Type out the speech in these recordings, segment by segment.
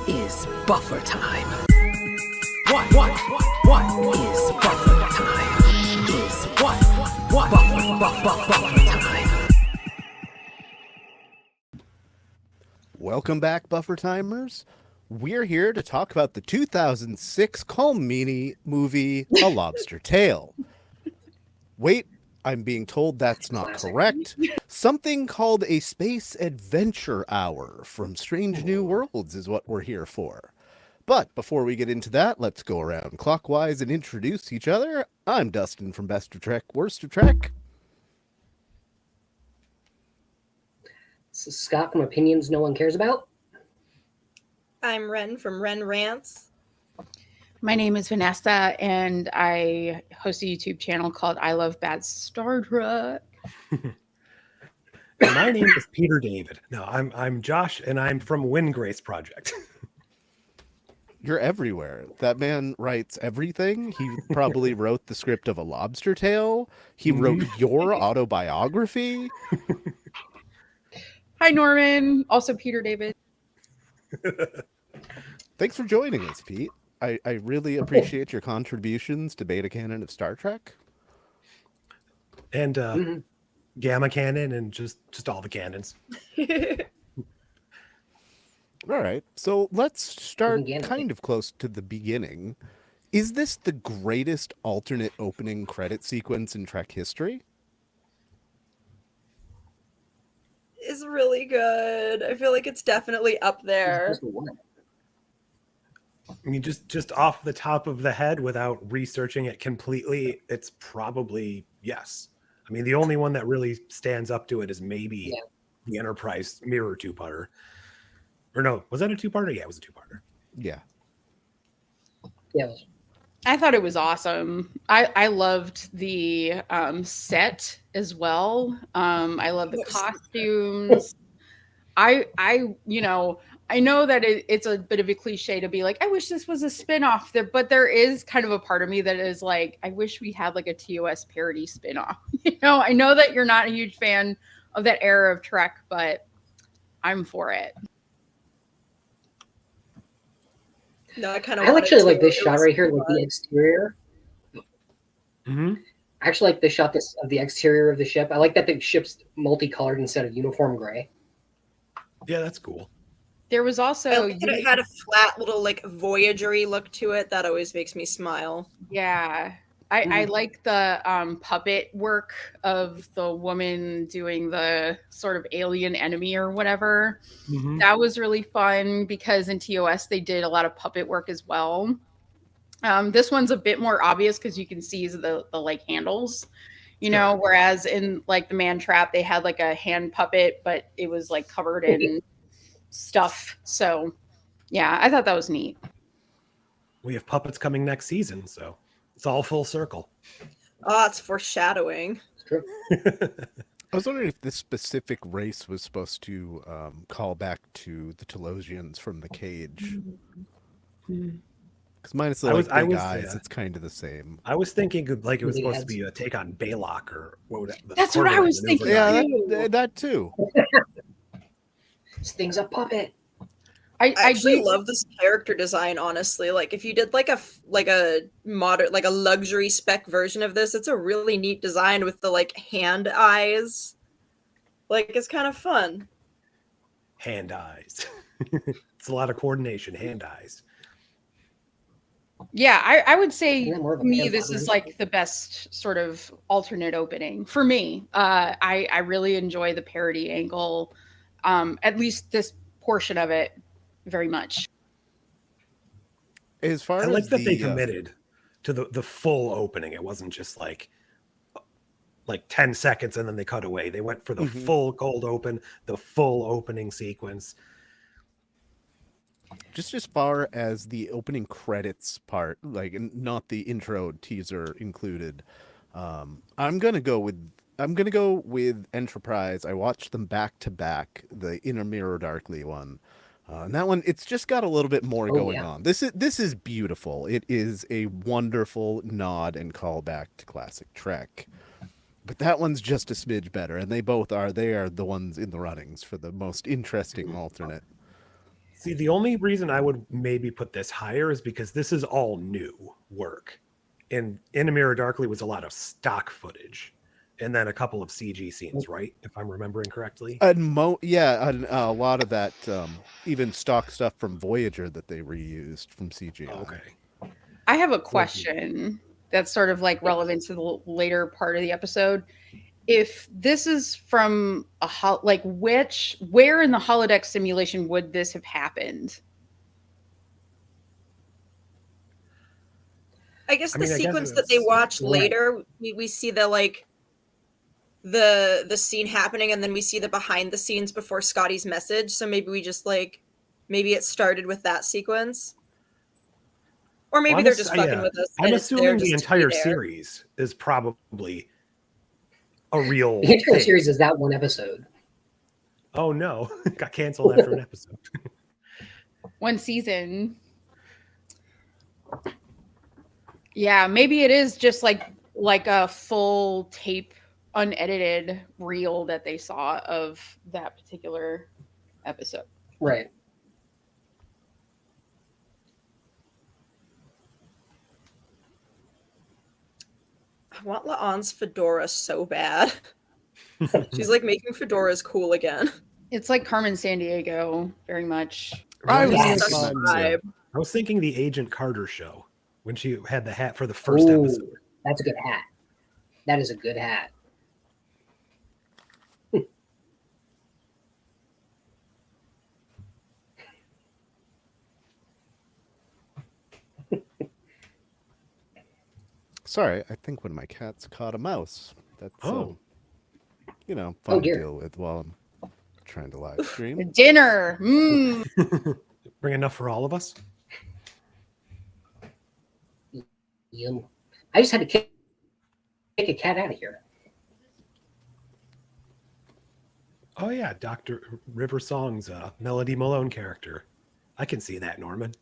is buffer time? What is buffer time? Is what buffer time? Welcome back, Buffer Timers. We're here to talk about the 2006 Colmini movie, A Lobster Tale. Wait, I'm being told that's not correct. Something called a Space Adventure Hour from Strange New Worlds is what we're here for. But before we get into that, let's go around clockwise and introduce each other. I'm Dustin from Best of Trek, Worst of Trek. This is Scott from Opinions No One Cares About. I'm Ren from Ren Rants. My name is Vanessa, and I host a YouTube channel called I Love Bad Star Trek. My name is Peter David. No, I'm Josh, and I'm from Windgrace Project. You're everywhere. That man writes everything. He probably wrote the script of A Lobster Tale. He wrote your autobiography. Hi, Norman. Also, Peter David. Thanks for joining us, Pete. I really appreciate your contributions to Beta Canon of Star Trek. And Gamma Canon and just all the canons. All right, so let's start kind of close to the beginning. Is this the greatest alternate opening credit sequence in Trek history? It's really good. I feel like it's definitely up there. I mean, just off the top of the head without researching it completely, it's probably yes. I mean, the only one that really stands up to it is maybe the Enterprise Mirror two-parter. Or no, was that a two-parter? Yeah, it was a two-parter. Yeah. Yeah. I thought it was awesome. I loved the set as well. I love the costumes. I know that it's a bit of a cliche to be like, I wish this was a spinoff, but there is kind of a part of me that is like, I wish we had like a TOS parody spinoff. I know that you're not a huge fan of that era of Trek, but I'm for it. No, I kind of. I actually like this shot right here, like the exterior. Mm-hmm. I actually like the shot of the exterior of the ship. I like that the ship's multicolored instead of uniform gray. Yeah, that's cool. There was also it had a flat little like Voyager-y look to it that always makes me smile. Yeah. I like the puppet work of the woman doing the sort of alien enemy or whatever. Mm-hmm. That was really fun because in TOS they did a lot of puppet work as well. This one's a bit more obvious because you can see the like handles, whereas in like the Man Trap they had like a hand puppet, but it was like covered in stuff. So yeah, I thought that was neat. We have puppets coming next season, so it's all full circle. Oh, it's foreshadowing. True. I was wondering if this specific race was supposed to call back to the Telosians from The Cage. Because minus the big eyes, it's kind of the same. I was thinking like it was supposed to be a take on Baylock or what would that? That's what I was thinking. Yeah, that too. This thing's a puppet. I actually love this character design, honestly. Like if you did like a modern, like a luxury spec version of this, it's a really neat design with the like hand eyes. Like it's kind of fun. Hand eyes. It's a lot of coordination, hand eyes. Yeah, I would say for me, this is like the best sort of alternate opening for me. I really enjoy the parody angle, at least this portion of it. Very much. As far I like that they committed to the full opening. It wasn't just like 10 seconds and then they cut away. They went for the full cold open, the full opening sequence. Just as far as the opening credits part, like not the intro teaser included, I'm gonna go with Enterprise. I watched them back to back, the Inner Mirror Darkly one. And that one, it's just got a little bit more going on. This is beautiful. It is a wonderful nod and callback to classic Trek. But that one's just a smidge better, and they are the ones in the runnings for the most interesting alternate. See, the only reason I would maybe put this higher is because this is all new work. And In a Mirror Darkly was a lot of stock footage and then a couple of CG scenes, right? If I'm remembering correctly. And a lot of that, even stock stuff from Voyager that they reused from CGI. Okay. I have a question that's sort of like relevant to the later part of the episode. If this is from where in the holodeck simulation would this have happened? I guess the sequence that they watch later, we see the the scene happening, and then we see the behind the scenes before Scotty's message. So maybe we just maybe it started with that sequence, or maybe they're just fucking with us. I'm assuming the entire series is probably a real. The entire series is that one episode. Oh no, got canceled after an episode. One season. Yeah, maybe it is just like a full tape, unedited reel that they saw of that particular episode. Right. I want La'an's fedora so bad. She's like making fedoras cool again. It's like Carmen Sandiego, very much. I was thinking the Agent Carter show when she had the hat for the first episode. That's a good hat. That is a good hat. Sorry, I think one of my cats caught a mouse. That's fun to deal with while I'm trying to live stream. Dinner. Bring enough for all of us. Yum. I just had to kick a cat out of here. Oh yeah, Dr. River Song's Melody Malone character. I can see that, Norman.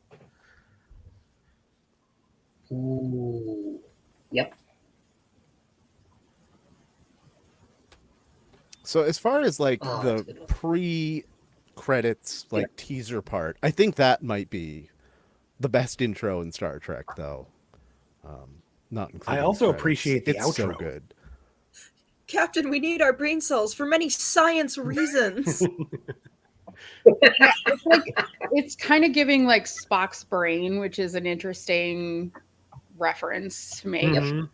Ooh. Yep. So as far as the pre-credits teaser part, I think that might be the best intro in Star Trek, though. Not including I also credits. Appreciate the it's outro. So good. Captain, we need our brain cells for many science reasons. It's kind of giving like Spock's brain, which is an interesting reference to make. Mm-hmm.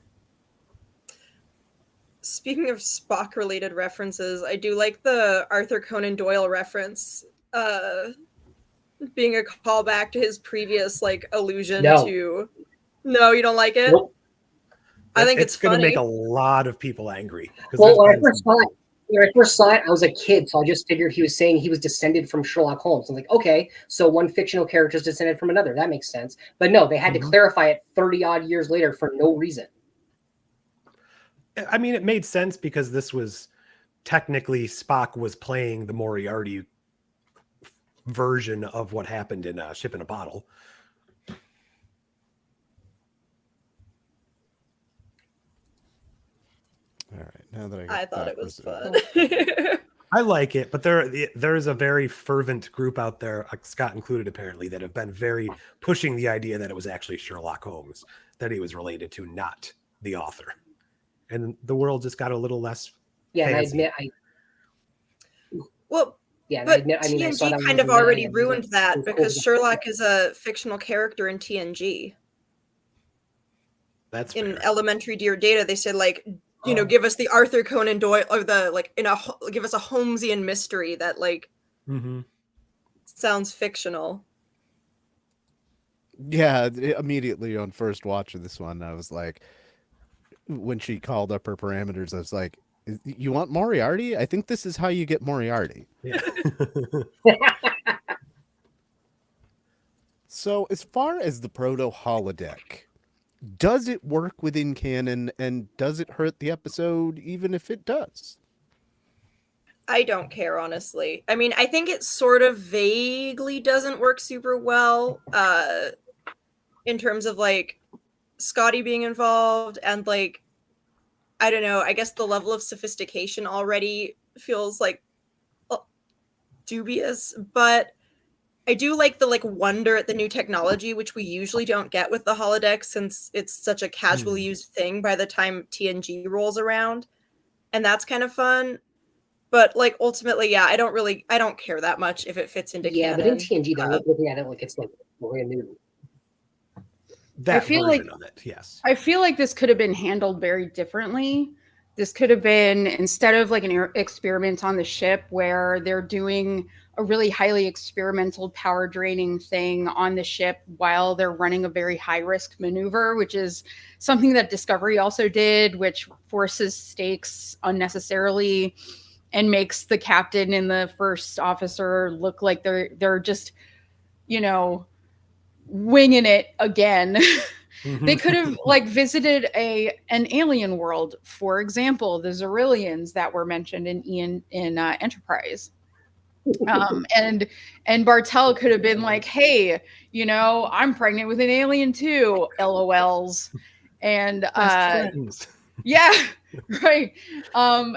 Speaking of Spock-related references, I do like the Arthur Conan Doyle reference, being a callback to his previous allusion to. No, you don't like it? Nope. I think it's going to funny. make a lot of people angry. Well, when I first saw it, I was a kid, so I just figured he was saying he was descended from Sherlock Holmes. I'm like, okay, so one fictional character is descended from another. That makes sense. But no, they had to clarify it 30-odd years later for no reason. I mean, it made sense because this was technically Spock was playing the Moriarty version of what happened in Ship in a Bottle. All right, now that I thought it was fun. I like it, but there is a very fervent group out there, Scott included apparently, that have been very pushing the idea that it was actually Sherlock Holmes that he was related to, not the author. And the world just got a little less. Yeah, fancy. and I admit Well, yeah, but I mean, TNG kind of already ruined that because Sherlock is a fictional character in TNG. That's in fair. Elementary Dear Data. They said give us the Arthur Conan Doyle or give us a Holmesian mystery that sounds fictional. Yeah, immediately on first watch of this one, I was like, when she called up her parameters, I was like, you want Moriarty? I think this is how you get Moriarty. Yeah. So as far as the proto holodeck, does it work within canon, and does it hurt the episode even if it does? I don't care, honestly. I mean, I think it sort of vaguely doesn't work super well in terms of Scotty being involved and I don't know, I guess the level of sophistication already feels dubious, but I do like the wonder at the new technology, which we usually don't get with the holodeck since it's such a casually used thing by the time TNG rolls around, and that's kind of fun. But ultimately, yeah, I don't care that much if it fits into canon. But in TNG, they're looking at it like it's brand new. That version of it, yes. I feel like this could have been handled very differently. This could have been, instead of an experiment on the ship where they're doing a really highly experimental power draining thing on the ship while they're running a very high risk maneuver, which is something that Discovery also did, which forces stakes unnecessarily and makes the captain and the first officer look like they're just, winging it again. They could have visited an alien world, for example, the Zerillians that were mentioned in Enterprise. And Bartel could have been like, hey, I'm pregnant with an alien too, LOLs. And yeah, right.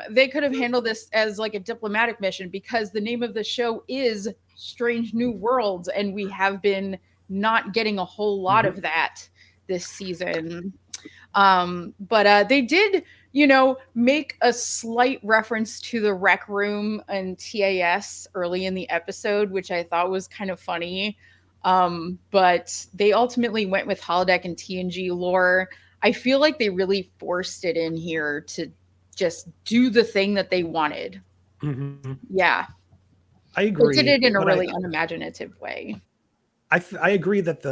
They could have handled this as a diplomatic mission, because the name of the show is Strange New Worlds, and we have been not getting a whole lot of that this season. But they did, make a slight reference to the rec room and TAS early in the episode, which I thought was kind of funny. But they ultimately went with holodeck and TNG lore. I feel like they really forced it in here to just do the thing that they wanted. Yeah. I agree. They did it in a really unimaginative way. I agree that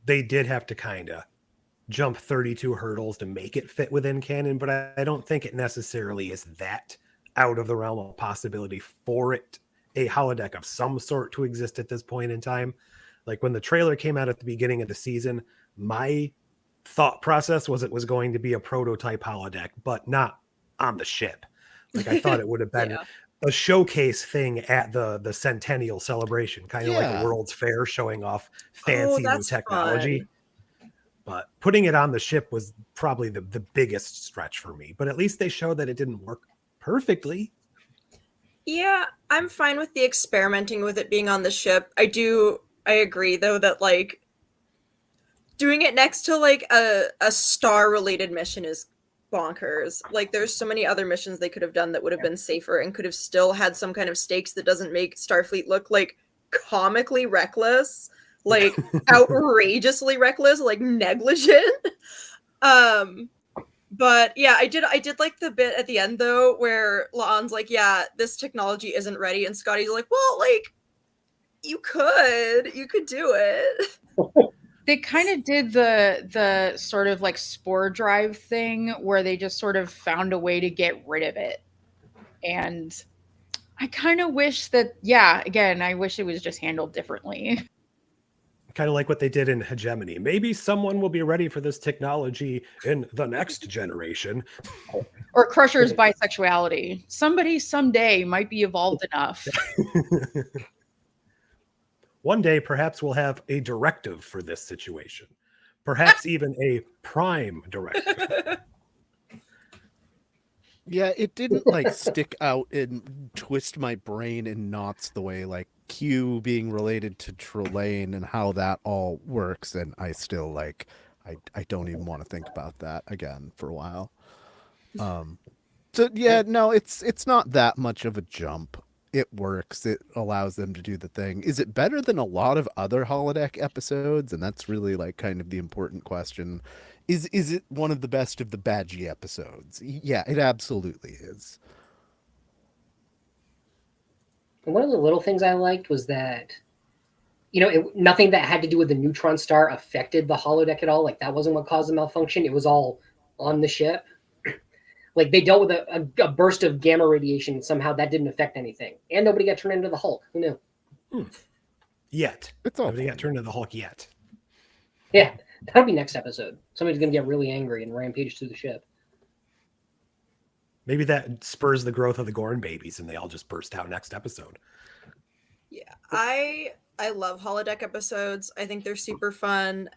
they did have to kind of jump 32 hurdles to make it fit within canon, but I don't think it necessarily is that out of the realm of possibility for a holodeck of some sort to exist at this point in time. Like when the trailer came out at the beginning of the season, my thought process was it was going to be a prototype holodeck, but not on the ship. I thought it would have been a showcase thing at the centennial celebration, kind of like a World's Fair showing off fancy new technology. Fun. But putting it on the ship was probably the biggest stretch for me. But at least they showed that it didn't work perfectly. Yeah, I'm fine with the experimenting with it being on the ship. I agree though that doing it next to a star related mission is bonkers. There's so many other missions they could have done that would have been safer and could have still had some kind of stakes that doesn't make Starfleet look comically reckless, outrageously reckless, negligent. But yeah, I did like the bit at the end though where La'an's like, yeah, this technology isn't ready, and Scotty's like, well, you could do it. They kind of did the sort of spore drive thing where they just sort of found a way to get rid of it. And I kind of wish that, I wish it was just handled differently. Kind of like what they did in Hegemony. Maybe someone will be ready for this technology in the next generation. Or Crusher's bisexuality. Somebody someday might be evolved enough. One day, perhaps we'll have a directive for this situation. Perhaps even a prime directive. Yeah, it didn't stick out and twist my brain in knots the way Q being related to Trelane and how that all works. And I still I don't even want to think about that again for a while. So yeah, no, it's not that much of a jump. It works. It allows them to do the thing. Is it better than a lot of other holodeck episodes? And that's really kind of the important question. Is it one of the best of the Badgie episodes? Yeah, it absolutely is. And one of the little things I liked was that, nothing that had to do with the neutron star affected the holodeck at all. That wasn't what caused the malfunction. It was all on the ship. They dealt with a burst of gamma radiation, and somehow that didn't affect anything. And nobody got turned into the Hulk. Who knew? Yet. Nobody got turned into the Hulk yet. Yeah, that'll be next episode. Somebody's going to get really angry and rampage through the ship. Maybe that spurs the growth of the Gorn babies, and they all just burst out next episode. Yeah, I love holodeck episodes. I think they're super fun.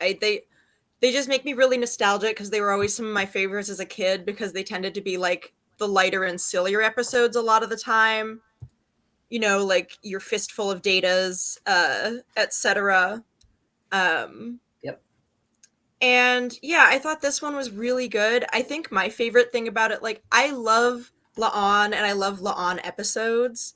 They just make me really nostalgic because they were always some of my favorites as a kid because they tended to be the lighter and sillier episodes a lot of the time. you know, like your fistful of datas, etc. Yep. And yeah, I thought this one was really good. I think my favorite thing about it, like, I love La'an and I love La'an episodes.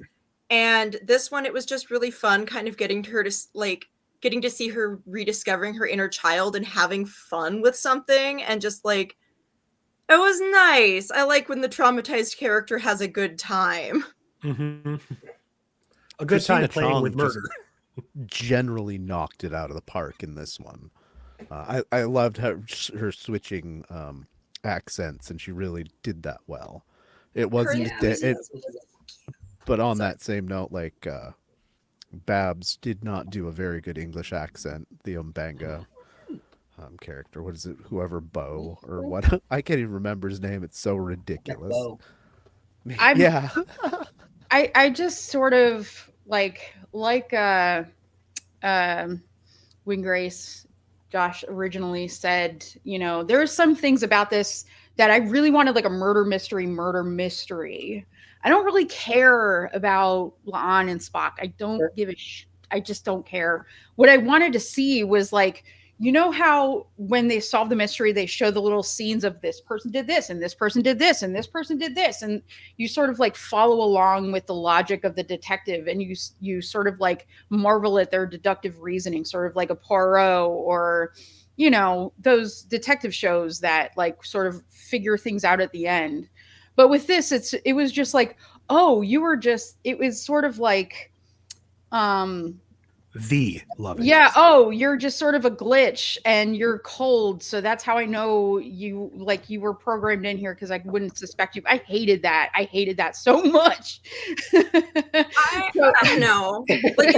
And this one, it was just really fun kind of getting to her to, like, getting to see her rediscovering her inner child and having fun with something. And just, like, it was nice. I like when the traumatized character has a good time. Mm-hmm. A good Christina time playing Chong with just murder. generally knocked it out of the park in this one. I loved her switching accents, and she really did that well. It wasn't, but on that same note, like Babs did not do a very good English accent. The Umbanga character, what is it? Whoever Bo or what? I can't even remember his name. It's so ridiculous. Bo. Yeah. I just sort of like when Grace Josh originally said, you know, there are some things about this that I really wanted, like a murder mystery. I don't really care about La'an and Spock. I don't give a I just don't care. What I wanted to see was, like, you know how when they solve the mystery, they show the little scenes of this person did this and this person did this and this person did this, and you sort of like follow along with the logic of the detective, and you sort of like marvel at their deductive reasoning, sort of like a Poirot, or, you know, those detective shows that like sort of figure things out at the end. But with this, it was just like, oh, it was sort of like The love interest. Yeah. Oh, you're just sort of a glitch and you're cold. So that's how I know you were programmed in here, because I wouldn't suspect you. I hated that. I hated that so much. I don't know. Like,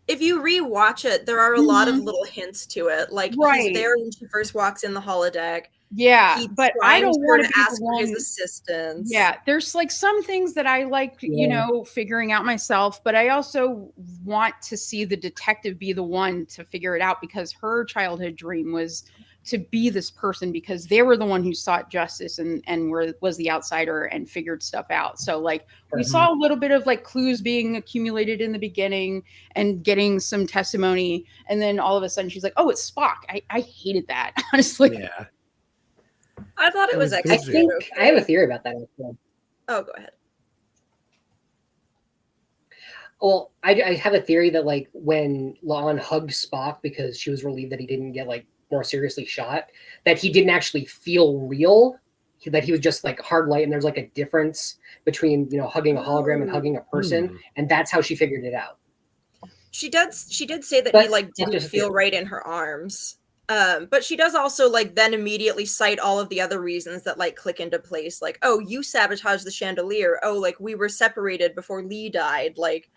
if you rewatch it, there are a lot of little hints to it. Like, he's there when she first walks in the holodeck. Yeah, but I don't want to ask for his assistance. Yeah, there's like some things that I like, you know, figuring out myself, but I also want to see the detective be the one to figure it out, because her childhood dream was to be this person, because they were the one who sought justice and was the outsider and figured stuff out. So like we saw a little bit of like clues being accumulated in the beginning and getting some testimony, and then all of a sudden she's like, oh, it's Spock. I hated that, honestly. Yeah. I thought it was I think I have a theory about that. Oh, go ahead. Well, I have a theory that, like, when La'an hugged Spock because she was relieved that he didn't get like more seriously shot, that he didn't actually feel real, that he was just like hard light, and there's like a difference between, you know, hugging a hologram and hugging a person, and that's how she figured it out. She did say that he like didn't feel right in her arms. But she does also like then immediately cite all of the other reasons that like click into place, like, oh, you sabotaged the chandelier, oh, like we were separated before Lee died, like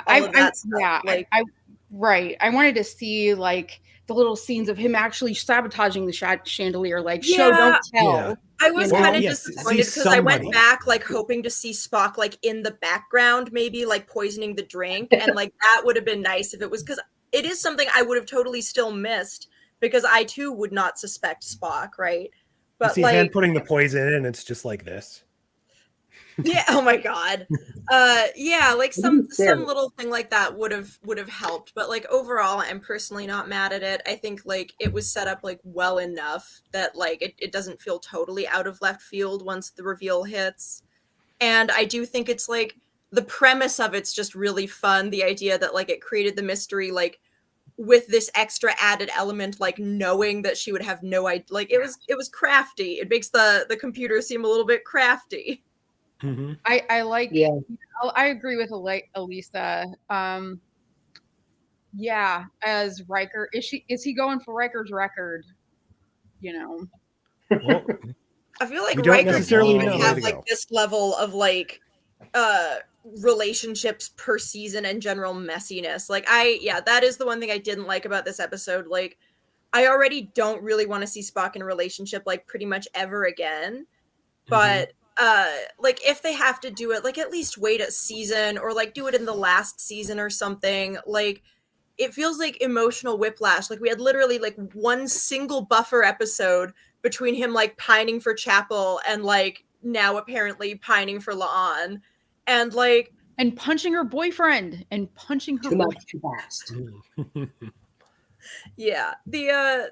all of that stuff. Yeah, like, I wanted to see like the little scenes of him actually sabotaging the chandelier, like show don't tell. Yeah. I was kind of disappointed because I went back like hoping to see Spock like in the background, maybe like poisoning the drink, and like that would have been nice if it was, because it is something I would have totally still missed, because I too would not suspect Spock, right? But you see like Han putting the poison in, it's just like this. Yeah, oh my god. Yeah, like some little thing like that would have helped, but like overall I'm personally not mad at it. I think like it was set up like well enough that like it doesn't feel totally out of left field once the reveal hits. And I do think it's like the premise of it's just really fun, the idea that like it created the mystery like with this extra added element, like knowing that she would have no idea, like it was crafty. It makes the computer seem a little bit crafty. Mm-hmm. I like, yeah, I agree with Elisa. Yeah, as Riker, is he going for Riker's record? You know, well, I feel like we don't Riker necessarily didn't know. have like this level of like relationships per season and general messiness. Like that is the one thing I didn't like about this episode. Like I already don't really want to see Spock in a relationship like pretty much ever again. But like if they have to do it, like at least wait a season or like do it in the last season or something. Like it feels like emotional whiplash. Like we had literally like one single buffer episode between him like pining for Chapel and like now apparently pining for La'an. And like And punching her boyfriend and punching her Too much, boyfriend. too fast. Yeah, the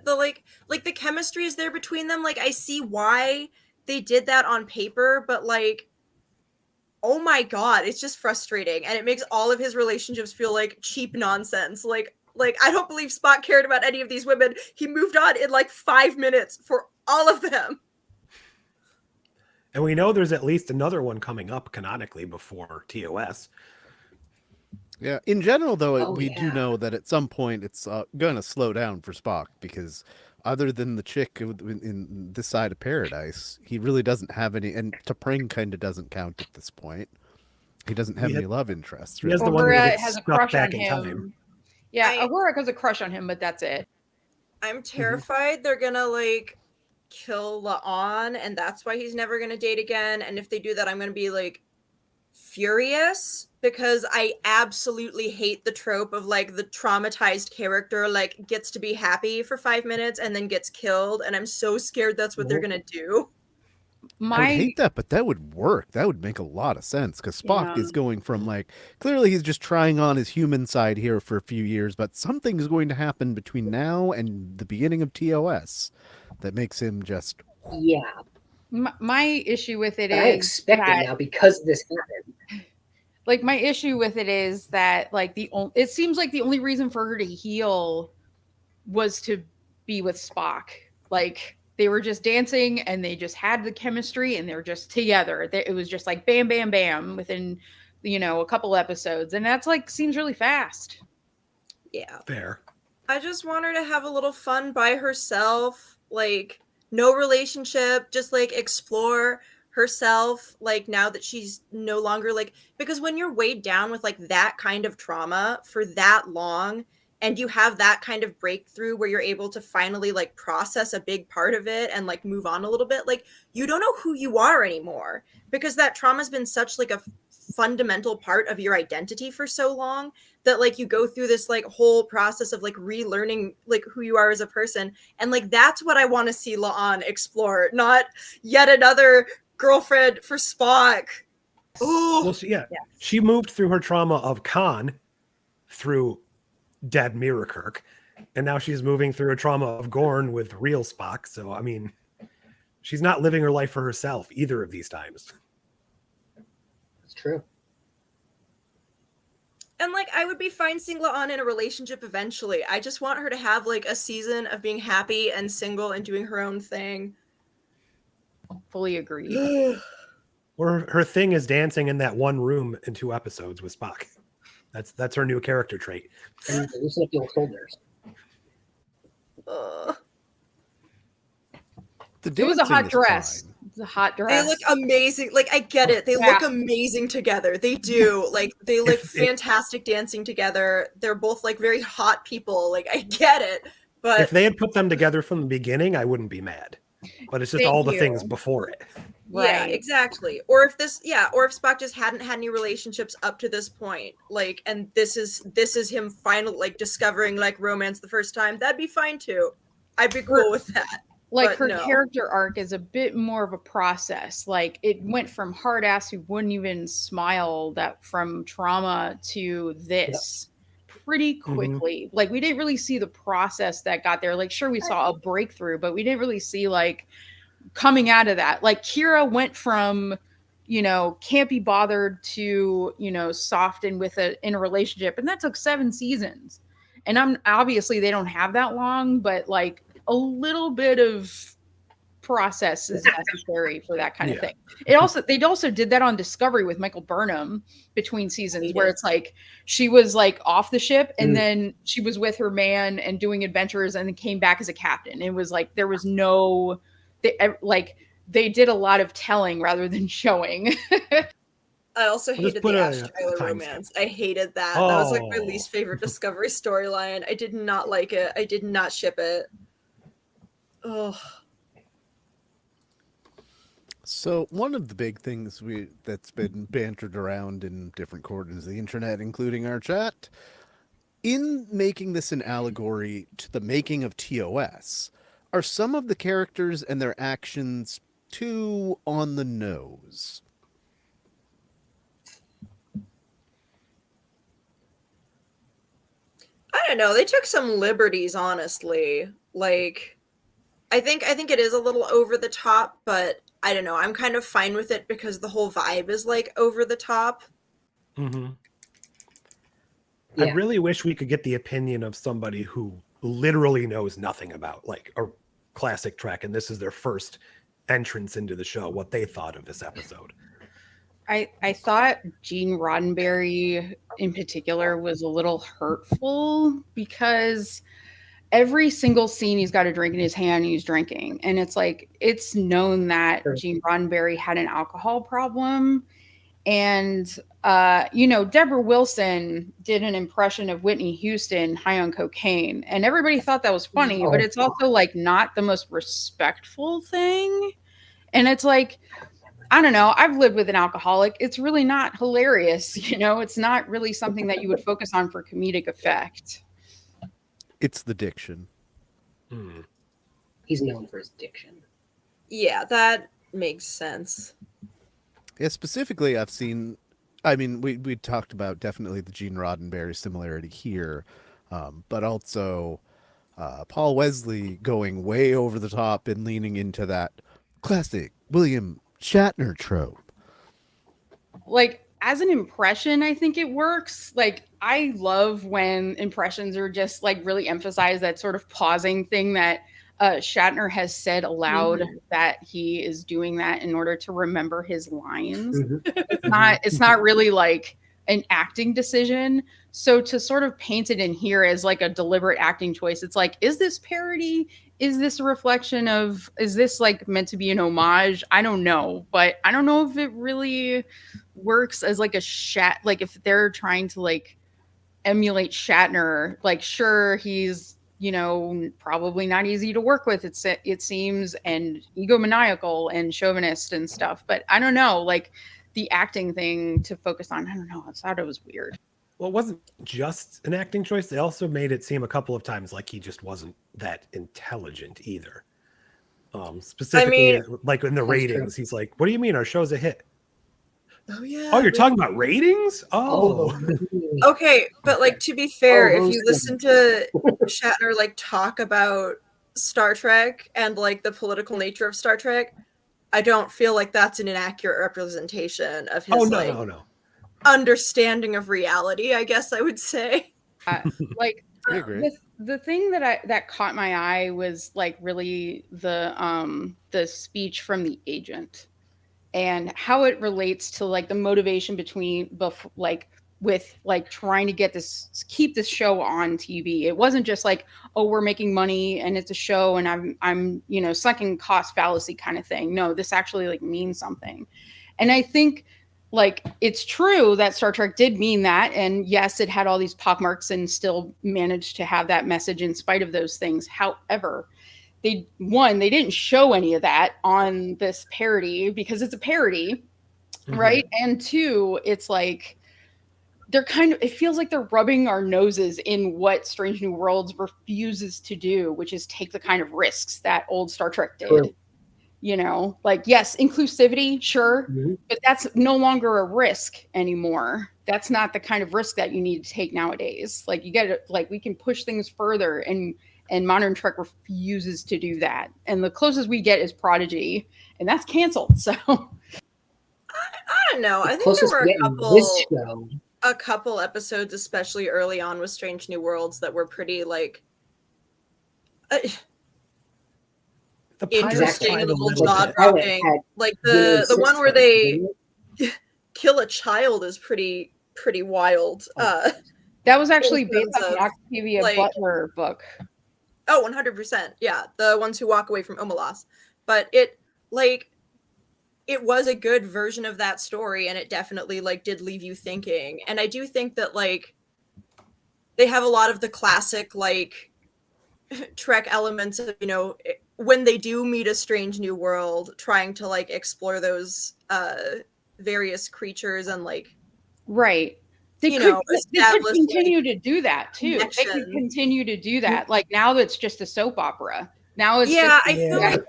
like the chemistry is there between them. Like I see why they did that on paper, but like, oh my god, it's just frustrating, and it makes all of his relationships feel like cheap nonsense. Like I don't believe Spock cared about any of these women. He moved on in like 5 minutes for all of them. And we know there's at least another one coming up canonically before TOS. Yeah. In general, though, Oh, we do yeah. know that at some point it's going to slow down for Spock because other than the chick in this side of paradise, he really doesn't have any. And T'Pring kind of doesn't count at this point. He doesn't have any love interests. He has Really. the one that Uhura gets has a stuck crush back on in time. him. Yeah, Uhura has a crush on him, but that's it. I'm terrified they're gonna like kill La'an, and that's why he's never gonna date again. And if they do that, I'm gonna be like furious because I absolutely hate the trope of like the traumatized character like gets to be happy for 5 minutes and then gets killed, and I'm so scared that's what they're gonna do. I would hate that, but that would work. That would make a lot of sense because Spock is going from like clearly he's just trying on his human side here for a few years, but something is going to happen between now and the beginning of TOS that makes him just My issue with it But is I expect it now because this happened. like my issue with it is that like it seems like the only reason for her to heal was to be with Spock. Like they were just dancing and they just had the chemistry and they're just together. It was just like bam, bam, bam within, a couple episodes. And that's like seems really fast. Yeah. Fair. I just want her to have a little fun by herself. Like, no relationship, just like explore herself. Like, now that she's no longer like, because when you're weighed down with like that kind of trauma for that long, and you have that kind of breakthrough where you're able to finally like process a big part of it and like move on a little bit, like you don't know who you are anymore because that trauma's been such like a fundamental part of your identity for so long that like you go through this like whole process of like relearning like who you are as a person, and like that's what I want to see La'an explore, not yet another girlfriend for Spock. Ooh. Well, she moved through her trauma of Khan through dead Mirror Kirk, and now she's moving through a trauma of Gorn with real Spock. So I mean, she's not living her life for herself either of these times. That's true. And like I would be fine seeing La'an in a relationship eventually. I just want her to have like a season of being happy and single and doing her own thing. Fully agree. Or her thing is dancing in that one room in 2 episodes with Spock. That's her new character trait. And loosen up the old shoulders. It was a hot dress. It's a hot dress. They look amazing. Like I get it. They look amazing together. They do. Like they look fantastic dancing together. They're both like very hot people. Like I get it. But if they had put them together from the beginning, I wouldn't be mad. But it's just all the things before it. Right. Yeah, exactly. Or if Spock just hadn't had any relationships up to this point, like, and this is him finally like discovering like romance the first time, that'd be fine too. I'd be cool with that. Like her character arc is a bit more of a process. Like it went from hard ass who wouldn't even smile that from trauma to this pretty quickly. Like we didn't really see the process that got there. Like sure we saw a breakthrough, but we didn't really see like coming out of that. Like Kira went from can't be bothered to soft and in a relationship, and that took 7 seasons. And I'm obviously they don't have that long, but like a little bit of process is necessary for that kind of thing. They also did that on Discovery with Michael Burnham between seasons, where it's like she was like off the ship and then she was with her man and doing adventures and then came back as a captain. It was like there was no they did a lot of telling rather than showing. I also hated the Ash Tyler romance. I hated that. That was like my least favorite Discovery storyline. I did not like it. I did not ship it. Oh. So one of the big things that's been bantered around in different corners of the internet, including our chat, in making this an allegory to the making of TOS, are some of the characters and their actions too on the nose? I don't know. They took some liberties, honestly. Like, I think it is a little over the top, but I don't know. I'm kind of fine with it because the whole vibe is like over the top. Mm-hmm. Yeah. I really wish we could get the opinion of somebody who literally knows nothing about like a classic Trek, and this is their first entrance into the show, what they thought of this episode. I thought Gene Roddenberry in particular was a little hurtful because every single scene he's got a drink in his hand and he's drinking. And it's like, it's known that Sure. Gene Roddenberry had an alcohol problem. And, Deborah Wilson did an impression of Whitney Houston high on cocaine. And everybody thought that was funny, but it's also like not the most respectful thing. And it's like, I don't know. I've lived with an alcoholic. It's really not hilarious. It's not really something that you would focus on for comedic effect. It's the diction. He's known for his diction. Yeah, that makes sense. Yeah, specifically, I've seen. I mean, we talked about definitely the Gene Roddenberry similarity here, but also Paul Wesley going way over the top and leaning into that classic William Shatner trope. Like, as an impression, I think it works. Like, I love when impressions are just like really emphasize that sort of pausing thing that Shatner has said aloud, that he is doing that in order to remember his lines. It's not really like an acting decision. So to sort of paint it in here as like a deliberate acting choice, it's like, is this parody? Is this a reflection of, is this like meant to be an homage? I don't know, but I don't know if it really works as like like if they're trying to like emulate Shatner, like sure, he's, probably not easy to work with, it seems, and egomaniacal and chauvinist and stuff, but I don't know, like the acting thing to focus on, I don't know, I thought it was weird. Well, it wasn't just an acting choice. They also made it seem a couple of times like he just wasn't that intelligent either. Specifically, like in the ratings, he's like, what do you mean our show's a hit? Oh, yeah. Oh, you're talking about ratings? Oh. Okay, but like, to be fair, if you listen to Shatner like talk about Star Trek and like the political nature of Star Trek, I don't feel like that's an inaccurate representation of his no. understanding of reality, I guess I would say. The thing that caught my eye was like really the speech from the agent and how it relates to like the motivation with like trying to keep this show on TV. It wasn't just like, oh, we're making money and it's a show and I'm sunken cost fallacy kind of thing. No, this actually like means something. And I think like it's true that Star Trek did mean that, and yes, it had all these pockmarks and still managed to have that message in spite of those things. However, they didn't show any of that on this parody because it's a parody, right? And two, it's like it feels like they're rubbing our noses in what Strange New Worlds refuses to do, which is take the kind of risks that old Star Trek did. True. Like, yes, inclusivity, sure, but that's no longer a risk anymore. That's not the kind of risk that you need to take nowadays. Like, you get it, like, we can push things further, and modern Trek refuses to do that. And the closest we get is Prodigy, and that's canceled. So I don't know. I think there were a couple episodes, especially early on with Strange New Worlds, that were pretty like interesting and a little jaw dropping. Like the one where they kill a child is pretty wild. That was actually based on the Octavia Butler book. Oh, 100%. Yeah, the ones who walk away from Omelas. But it was a good version of that story, and it definitely like did leave you thinking. And I do think that like they have a lot of the classic like Trek elements of, when they do meet a strange new world, trying to like explore those various creatures and like They could continue to do that too. Connection. They could continue to do that. Like now it's just a soap opera. Now it's I feel like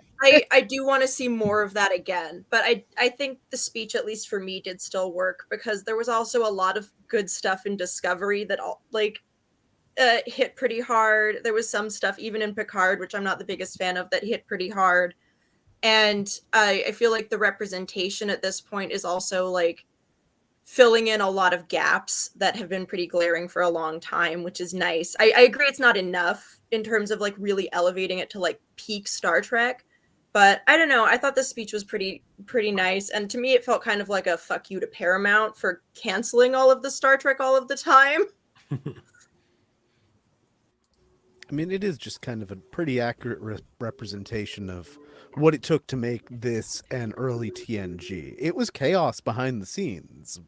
I do want to see more of that again. But I think the speech, at least for me, did still work because there was also a lot of good stuff in Discovery that hit pretty hard. There was some stuff even in Picard, which I'm not the biggest fan of, that hit pretty hard. And I feel like the representation at this point is also like filling in a lot of gaps that have been pretty glaring for a long time, which is nice. I agree it's not enough in terms of like really elevating it to like peak Star Trek, but I don't know. I thought the speech was pretty nice, and to me it felt kind of like a fuck you to Paramount for canceling all of the Star Trek all of the time. I mean, it is just kind of a pretty accurate representation of what it took to make this an early TNG. It was chaos behind the scenes.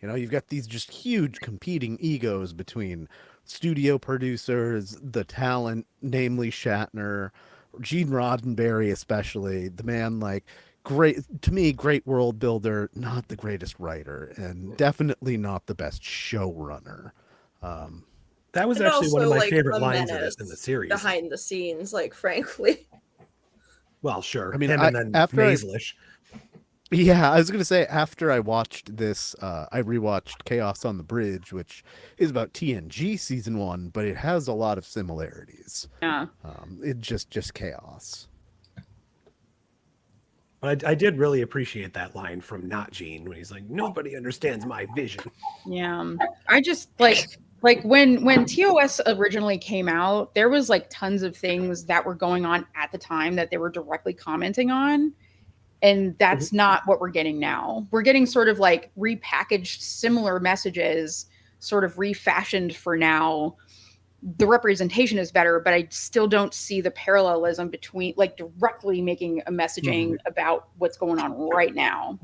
You know, you've got these just huge competing egos between studio producers, the talent, namely Shatner, Gene Roddenberry especially, the man, like, great, to me, great world builder, not the greatest writer, and definitely not the best showrunner. That was And actually one of also, my like, favorite a lines of menace it in the series. behind the scenes, like, frankly. Well, sure. I mean, Him and then Maislish. Yeah, I was going to say, after I watched this, I rewatched Chaos on the Bridge, which is about TNG season 1, but it has a lot of similarities. Yeah. It just chaos. But I did really appreciate that line from Not Gene when he's like, nobody understands my vision. Yeah. I just like when TOS originally came out, there was like tons of things that were going on at the time that they were directly commenting on. And that's not what we're getting now. We're getting sort of like repackaged similar messages, sort of refashioned for now. The representation is better, but I still don't see the parallelism between like directly making a messaging about what's going on right now.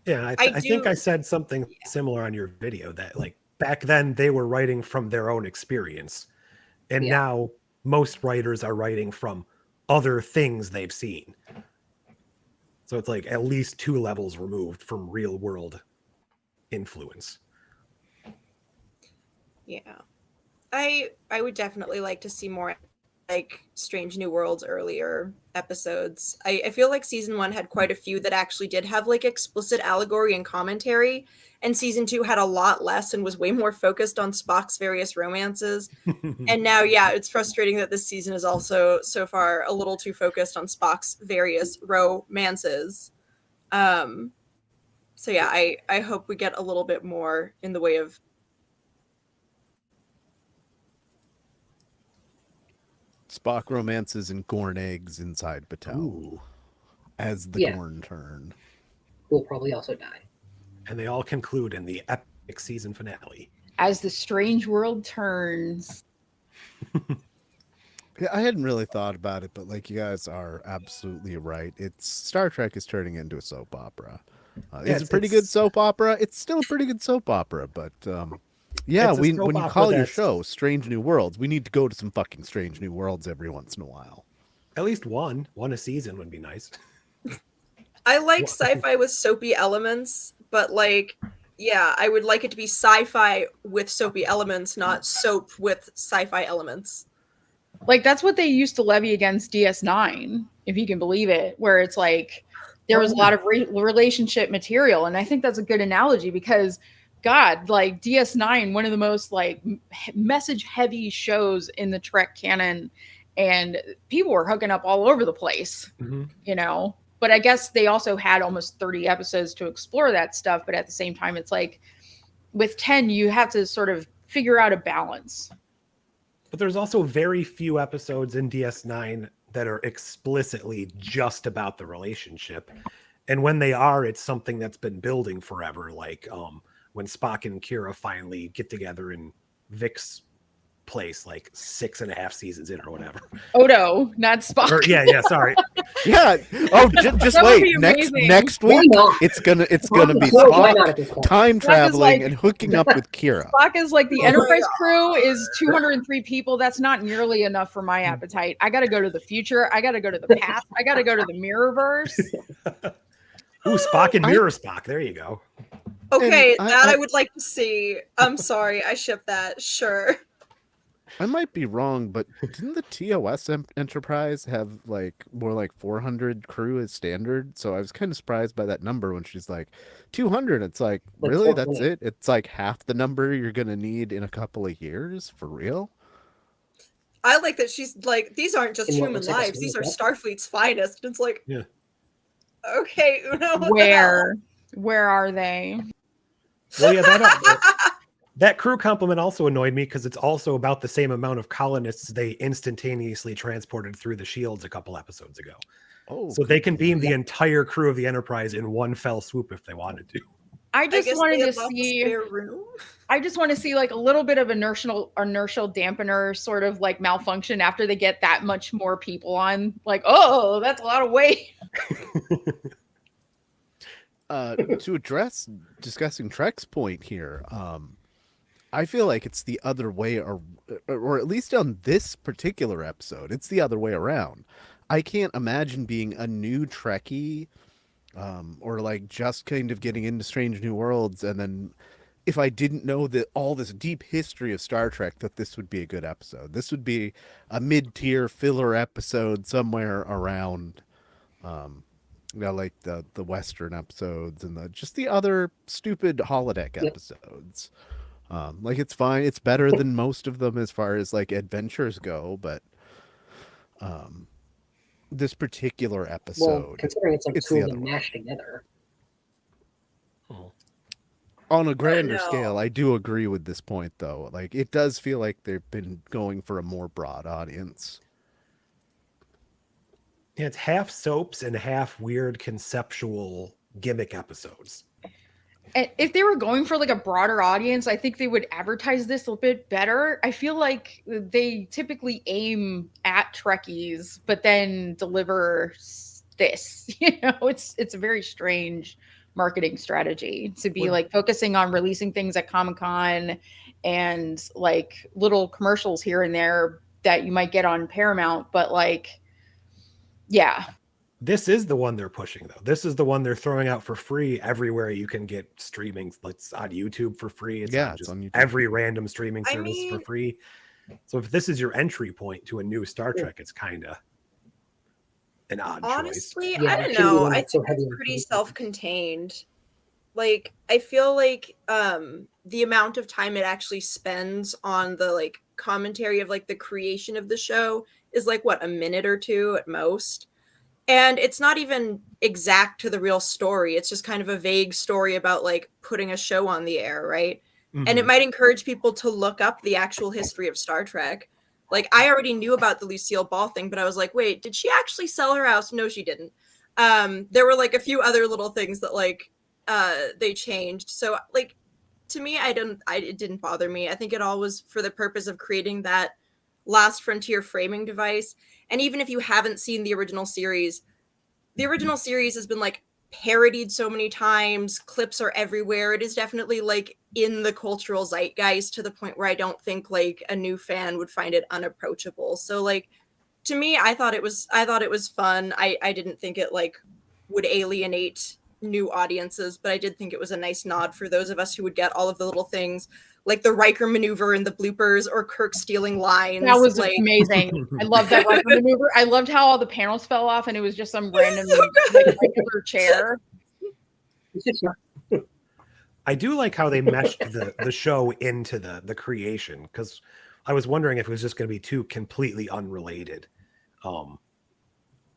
Yeah, I think I said something similar on your video that like back then they were writing from their own experience. And now most writers are writing from other things they've seen. So it's like at least 2 levels removed from real world influence. Yeah. I would definitely like to see more like Strange New Worlds earlier episodes. I feel like season 1 had quite a few that actually did have like explicit allegory and commentary, and season 2 had a lot less and was way more focused on Spock's various romances. And now, it's frustrating that this season is also so far a little too focused on Spock's various romances. So I hope we get a little bit more in the way of Spock romances and Gorn eggs inside Batel as the Gorn turn. Who will probably also die. And they all conclude in the epic season finale. As the strange world turns. Yeah, I hadn't really thought about it, but like you guys are absolutely right. It's Star Trek is turning into a soap opera. It's a pretty good soap opera. It's still a pretty good soap opera, but when you call your show Strange New Worlds, we need to go to some fucking Strange New Worlds every once in a while. At least one a season would be nice. I like sci-fi with soapy elements, but like, I would like it to be sci-fi with soapy elements, not soap with sci-fi elements. Like that's what they used to levy against DS9, if you can believe it, where it's like there was a lot of relationship material. And I think that's a good analogy because God, like DS9, one of the most like message heavy shows in the Trek canon, and people were hooking up all over the place, you know, but I guess they also had almost 30 episodes to explore that stuff. But at the same time, it's like with 10, you have to sort of figure out a balance. But there's also very few episodes in DS9 that are explicitly just about the relationship. And when they are, it's something that's been building forever. Like when Spock and Kira finally get together in Vic's place, like 6.5 seasons in or whatever. Odo, not Spock. Sorry. Just wait. Next week, it's gonna be Spock time traveling and hooking up with Kira. Spock is like the Enterprise crew is 203 people. That's not nearly enough for my appetite. I got to go to the future. I got to go to the past. I got to go to the Mirrorverse. Ooh, Spock and Mirror Spock. There you go. Okay, I would like to see. I'm sorry, I ship that. Sure. I might be wrong, but didn't the TOS Enterprise have like more like 400 crew as standard? So I was kind of surprised by that number when she's like 200. It's like, really? That's it? It's like half the number you're going to need in a couple of years? For real? I like that she's like, these aren't just In what human looks like a lives; these are small Starfleet's finest. And it's like, Yeah. okay, Una, what the hell? Where are they? Well, yeah, that crew compliment also annoyed me because it's also about the same amount of colonists they instantaneously transported through the shields a couple episodes ago. Oh, So they can beam the entire crew of the Enterprise in one fell swoop if they wanted to. I just guess wanted they to have lots of see. spare room. I just want to see like a little bit of inertial dampener sort of like malfunction after they get that much more people on. Like, oh, that's a lot of weight. To address discussing Trek's point here, I feel like it's the other way, or at least on this particular episode, it's the other way around. I can't imagine being a new Trekkie, or like just kind of getting into Strange New Worlds, and then if I didn't know that all this deep history of Star Trek, that this would be a good episode. This would be a mid-tier filler episode somewhere around, like the Western episodes and just the other stupid holodeck episodes. Like it's fine. It's better than most of them as far as like adventures go, but this particular episode, Well, considering it's like it's two the of other them way. mashed together. On a grander No. scale, I do agree with this point, though. Like, it does feel like they've been going for a more broad audience. Yeah, it's half soaps and half weird conceptual gimmick episodes. And if they were going for like a broader audience, I think they would advertise this a bit better. I feel like they typically aim at Trekkies, but then deliver this. You know, it's a very strange marketing strategy to be like focusing on releasing things at Comic-Con and like little commercials here and there that you might get on Paramount, but like, yeah. This is the one they're pushing, though. This is the one they're throwing out for free everywhere you can get streaming. It's on YouTube for free. It's on on YouTube. Every random streaming service for free. So if this is your entry point to a new Star Trek, it's kind of an odd Honestly, choice. Yeah, I don't it shouldn't be know. one I that's so think heavy it's on pretty content. self-contained. Like, I feel like the amount of time it actually spends on the like commentary of like the creation of the show is like what, a minute or two at most. And it's not even exact to the real story. It's just kind of a vague story about like putting a show on the air, right? Mm-hmm. And it might encourage people to look up the actual history of Star Trek. Like, I already knew about the Lucille Ball thing, but I was like, wait, did she actually sell her house? No, she didn't. There were like a few other little things that like they changed. So like, to me, it didn't bother me. I think it all was for the purpose of creating that last frontier framing device. And even if you haven't seen the original series has been like parodied so many times. Clips are everywhere. It is definitely like in the cultural zeitgeist to the point where I don't think like a new fan would find it unapproachable. So like, to me, I thought it was fun. I didn't think it like would alienate new audiences, but I did think it was a nice nod for those of us who would get all of the little things like the Riker maneuver and the bloopers or Kirk stealing lines. That was like amazing. I loved that Riker maneuver. I loved how all the panels fell off and it was just some random like regular chair. I do like how they meshed the show into the creation, because I was wondering if it was just going to be two completely unrelated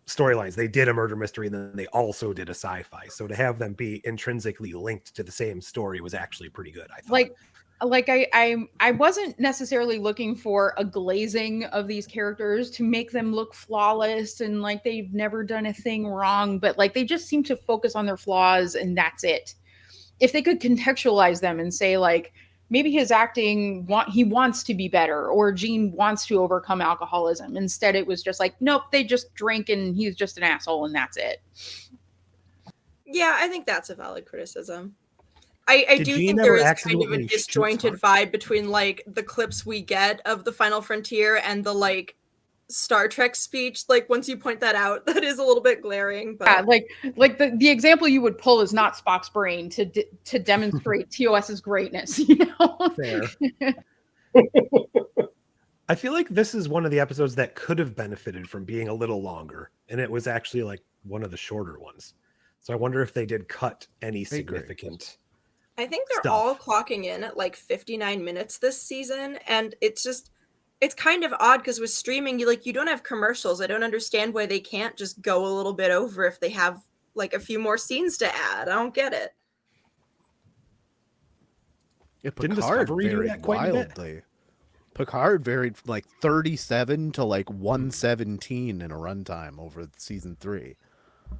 storylines. They did a murder mystery and then they also did a sci-fi. So to have them be intrinsically linked to the same story was actually pretty good, I thought. Like I wasn't necessarily looking for a glazing of these characters to make them look flawless and like they've never done a thing wrong, but like they just seem to focus on their flaws and that's it. If they could contextualize them and say like maybe his acting he wants to be better, or Gene wants to overcome alcoholism. Instead it was just like, nope, they just drink and he's just an asshole and that's it. Yeah, I think that's a valid criticism. I do think there is kind of a disjointed vibe between like the clips we get of the Final Frontier and the like Star Trek speech. Like once you point that out, that is a little bit glaring. But yeah, like the example you would pull is not Spock's brain to demonstrate TOS's greatness. You know, fair. I feel like this is one of the episodes that could have benefited from being a little longer, and it was actually like one of the shorter ones. So I wonder if they did cut any significant. I think they're all clocking in at like 59 minutes this season, and it's just it's kind of odd because with streaming, you don't have commercials. I don't understand why they can't just go a little bit over if they have like a few more scenes to add. I don't get it. Yeah, Didn't Picard Discovery do varied that quite a bit? wildly. Picard varied from like 37 to like 117 in a runtime over season 3.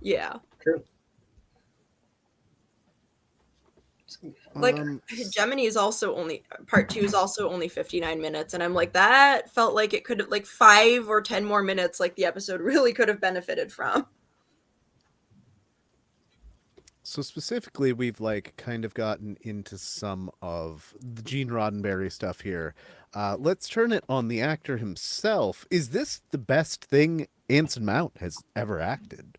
Yeah. True. Like Gemini is also only part 2 is also only 59 minutes, and I'm like, that felt like it could have like 5 or 10 more minutes, like the episode really could have benefited from. So specifically, we've like kind of gotten into some of the Gene Roddenberry stuff here. Let's turn it on the actor himself. Is this the best thing Anson Mount has ever acted?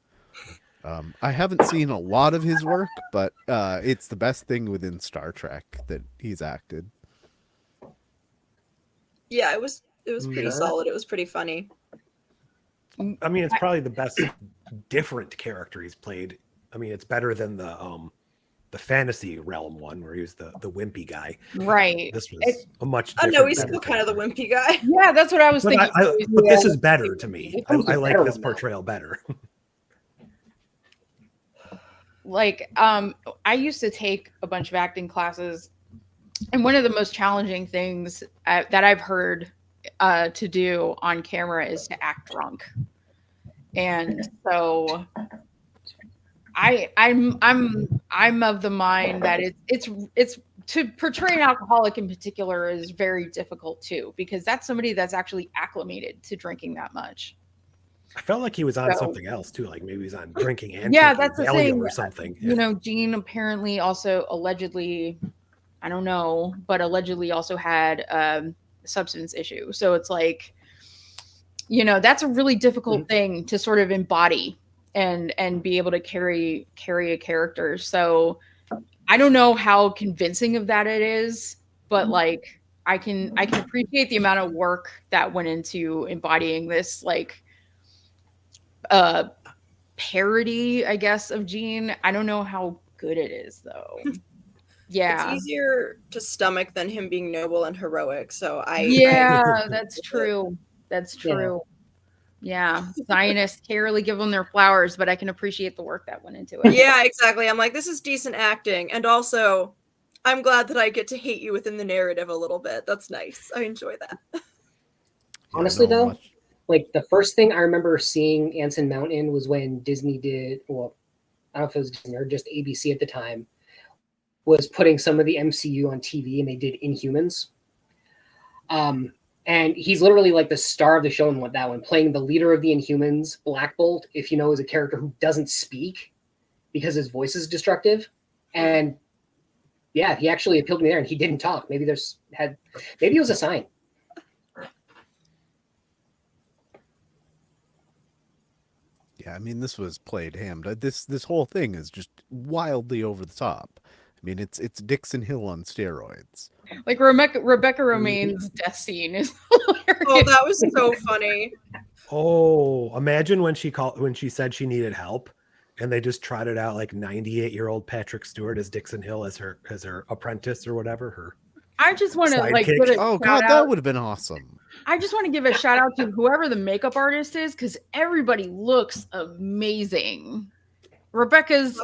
I haven't seen a lot of his work, but it's the best thing within Star Trek that he's acted. Yeah, it was pretty solid. It was pretty funny. I mean, it's probably the best different character he's played. I mean, it's better than the fantasy realm one where he was the wimpy guy. Right. This was a much different. I know he's still kind of the wimpy guy. Yeah, that's what I was thinking. But this is better to me. I like this portrayal better. Like, I used to take a bunch of acting classes, and one of the most challenging things that I've heard to do on camera is to act drunk. And so I'm of the mind that it's to portray an alcoholic in particular is very difficult too, because that's somebody that's actually acclimated to drinking that much. I felt like he was on something else too, like maybe he's on drinking and that's the thing. or something. You know, Gene apparently also allegedly, I don't know, but allegedly also had a substance issue. So it's like, you know, that's a really difficult thing to sort of embody and be able to carry a character. So I don't know how convincing of that it is, but like I can appreciate the amount of work that went into embodying this like parody, I guess, of Gene. I don't know how good it is though. Yeah. It's easier to stomach than him being noble and heroic. So that's true. That's true. Yeah. Zionists can't really give them their flowers, but I can appreciate the work that went into it. Yeah, exactly. I'm like, this is decent acting. And also, I'm glad that I get to hate you within the narrative a little bit. That's nice. I enjoy that. Honestly, though, like the first thing I remember seeing Anson Mount in was when Disney did, well, I don't know if it was Disney or just ABC at the time, was putting some of the MCU on TV, and they did Inhumans. And he's literally like the star of the show in that one, playing the leader of the Inhumans, Black Bolt, if you know, is a character who doesn't speak because his voice is destructive. And yeah, he actually appealed to me there, and he didn't talk. Maybe it was a sign. Yeah, I mean, this was played hammed. This whole thing is just wildly over the top. I mean, it's Dixon Hill on steroids. Like Rebecca Romaine's death scene is hilarious. Oh, that was so funny. Oh, imagine when she said she needed help, and they just trotted out like 98-year-old Patrick Stewart as Dixon Hill as her apprentice or whatever. I just want to like sidekick. give a Oh God, shout that out. would have been awesome. I just want to give a shout out to whoever the makeup artist is, because everybody looks amazing. Rebecca's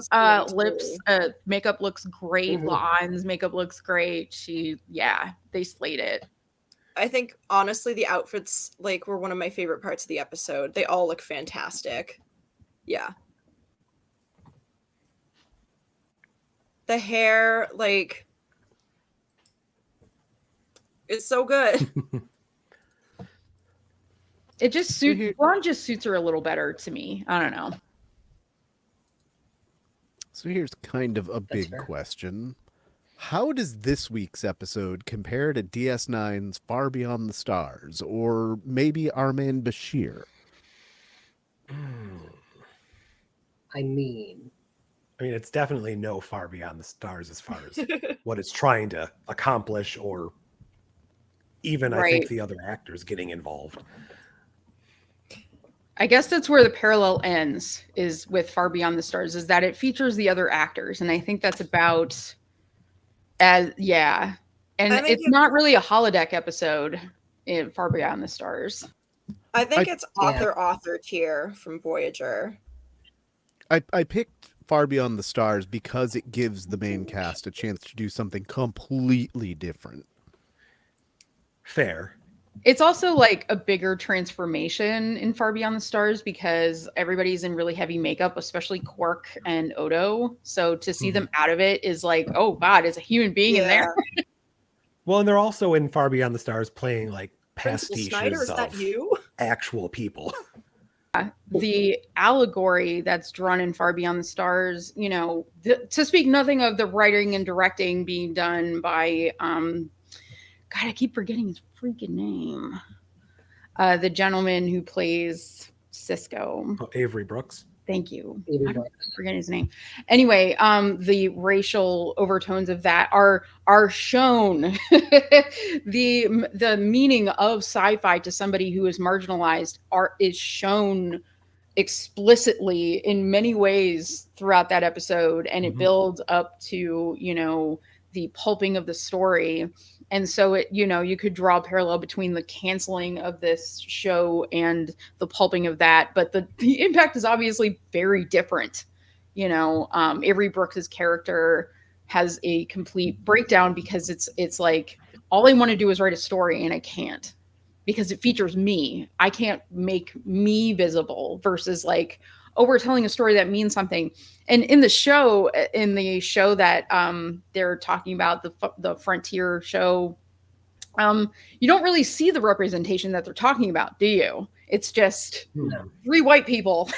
makeup looks great. Laon's makeup looks great. They slayed it. I think honestly the outfits like were one of my favorite parts of the episode. They all look fantastic. Yeah. The hair, like, it's so good. It just suits blonde just suits her a little better to me. I don't know. So here's kind of a big question. How does this week's episode compare to DS9's Far Beyond the Stars, or maybe Armand Bashir? I mean, it's definitely no Far Beyond the Stars as far as what it's trying to accomplish, or even I think the other actors getting involved. I guess that's where the parallel ends, is with Far Beyond the Stars, is that it features the other actors. And I think that's about And it's not really a holodeck episode. in Far Beyond the Stars. I think it's author tier from Voyager. I picked Far Beyond the Stars because it gives the main cast a chance to do something completely different. Fair. It's also like a bigger transformation in Far Beyond the Stars because everybody's in really heavy makeup, especially Quark and Odo. So to see them out of it is like, oh God, is a human being in there. Well, and they're also in Far Beyond the Stars playing like pastiches Snyder, is that you? Actual people. The allegory that's drawn in Far Beyond the Stars, you know, to speak nothing of the writing and directing being done by, God, I keep forgetting his freaking name. The gentleman who plays Cisco. Avery Brooks. Thank you. I'm forgetting his name. Anyway, the racial overtones of that are shown. the meaning of sci-fi to somebody who is marginalized is shown explicitly in many ways throughout that episode, and it builds up to, you know, the pulping of the story. And so it, you know, you could draw a parallel between the canceling of this show and the pulping of that, but the impact is obviously very different. You know, Avery Brooks's character has a complete breakdown because it's like, all I want to do is write a story and I can't, because it features me. I can't make me visible versus like, oh, we're telling a story that means something. And in the show that they're talking about, the Frontier show, you don't really see the representation that they're talking about, do you? It's just 3 white people.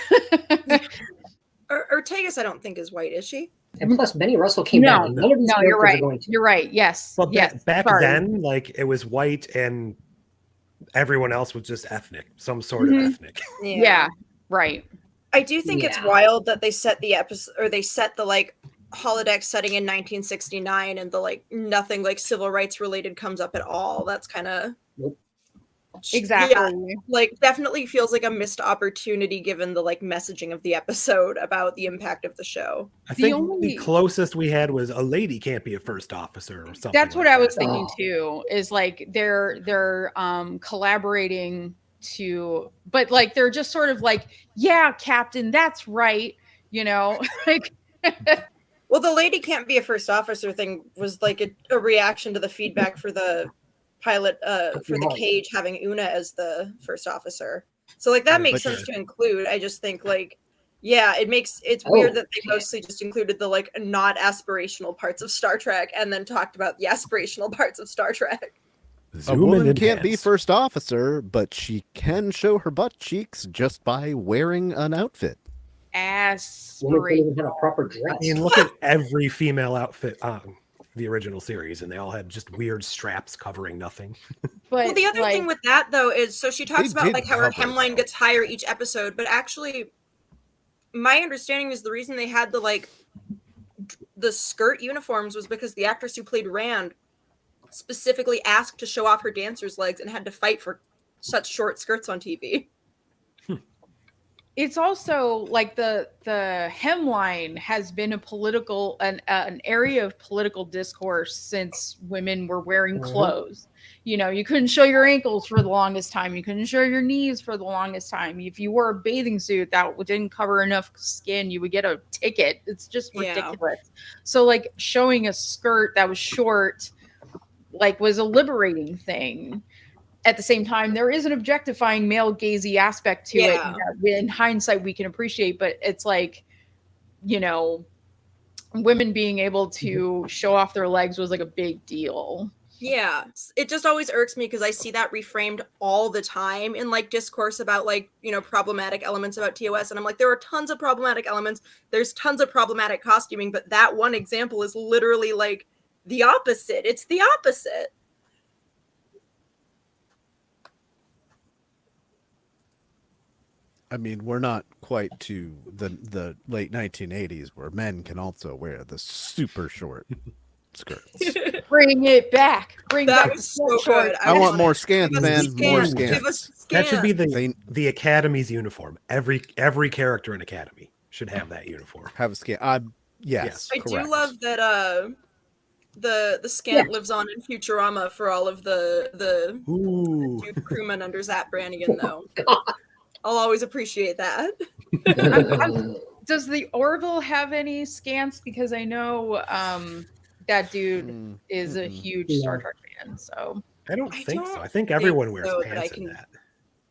Ortegas, I don't think, is white, is she? And plus, Benny Russell came back. No, you're right. You're right. Yes. Well, yes. back then, like, it was white and everyone else was just ethnic, some sort of ethnic. Yeah. Right. I do think it's wild that they set the episode, or they set the like holodeck setting in 1969, and the like nothing like civil rights related comes up at all. That's kind of exactly like definitely feels like a missed opportunity given the like messaging of the episode about the impact of the show. I think the closest we had was a lady can't be a first officer or something. That's what I was thinking too. Is like they're collaborating to, but like they're just sort of like, yeah, Captain, that's right, you know. Like well, the lady can't be a first officer thing was like a reaction to the feedback for the pilot for the Cage having Una as the first officer. So like that makes sense to include. I just think like, yeah, it's weird that they mostly just included the like not aspirational parts of Star Trek and then talked about the aspirational parts of Star Trek. A woman can't be first officer, but she can show her butt cheeks just by wearing an outfit. Aspirational. Have a proper dress. I mean, look at every female outfit on the original series, and they all had just weird straps covering nothing. But well, the other thing with that though is, so she talks about like how her hemline gets higher each episode, but actually, my understanding is the reason they had the skirt uniforms was because the actress who played Rand specifically asked to show off her dancer's legs and had to fight for such short skirts on TV. It's also like the hemline has been an area of political discourse since women were wearing clothes. You know, you couldn't show your ankles for the longest time. You couldn't show your knees for the longest time. If you wore a bathing suit that didn't cover enough skin, you would get a ticket. It's just ridiculous. So like showing a skirt that was short like was a liberating thing. At the same time, there is an objectifying male gazy aspect to it that in hindsight we can appreciate, but it's like, you know, women being able to show off their legs was like a big deal. Yeah, it just always irks me because I see that reframed all the time in like discourse about like, you know, problematic elements about TOS, and I'm like, there are tons of problematic elements, there's tons of problematic costuming, but that one example is literally like the opposite. It's the opposite. I mean, we're not quite to the late 1980s where men can also wear the super short skirts. Bring it back. Bring that back was so good. I want more scans, man. More scans. That should be the Academy's uniform. Every character in Academy should have that uniform. Have a scan. Yes. I do love that The scant lives on in Futurama for all of the Duke crewmen under Zap Brannigan, though. I'll always appreciate that. Does the Orville have any scants? Because I know that dude is a huge Star Trek fan. So I don't think so. I think everyone wears pants in that.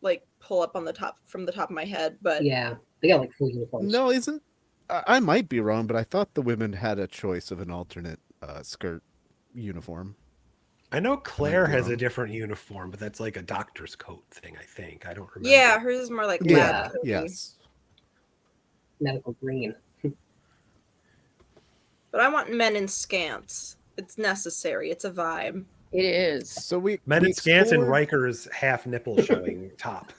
Like pull up on the top from the top of my head, but yeah, they got like full uniforms. No, isn't I might be wrong, but I thought the women had a choice of an alternate skirt uniform. I know Claire has a different uniform, but that's like a doctor's coat thing, I think. I don't remember. Yeah, hers is more like lab coat. Yes. Medical green. But I want men in scants. It's necessary. It's a vibe. It is. So men in scants and Riker's half nipple showing top.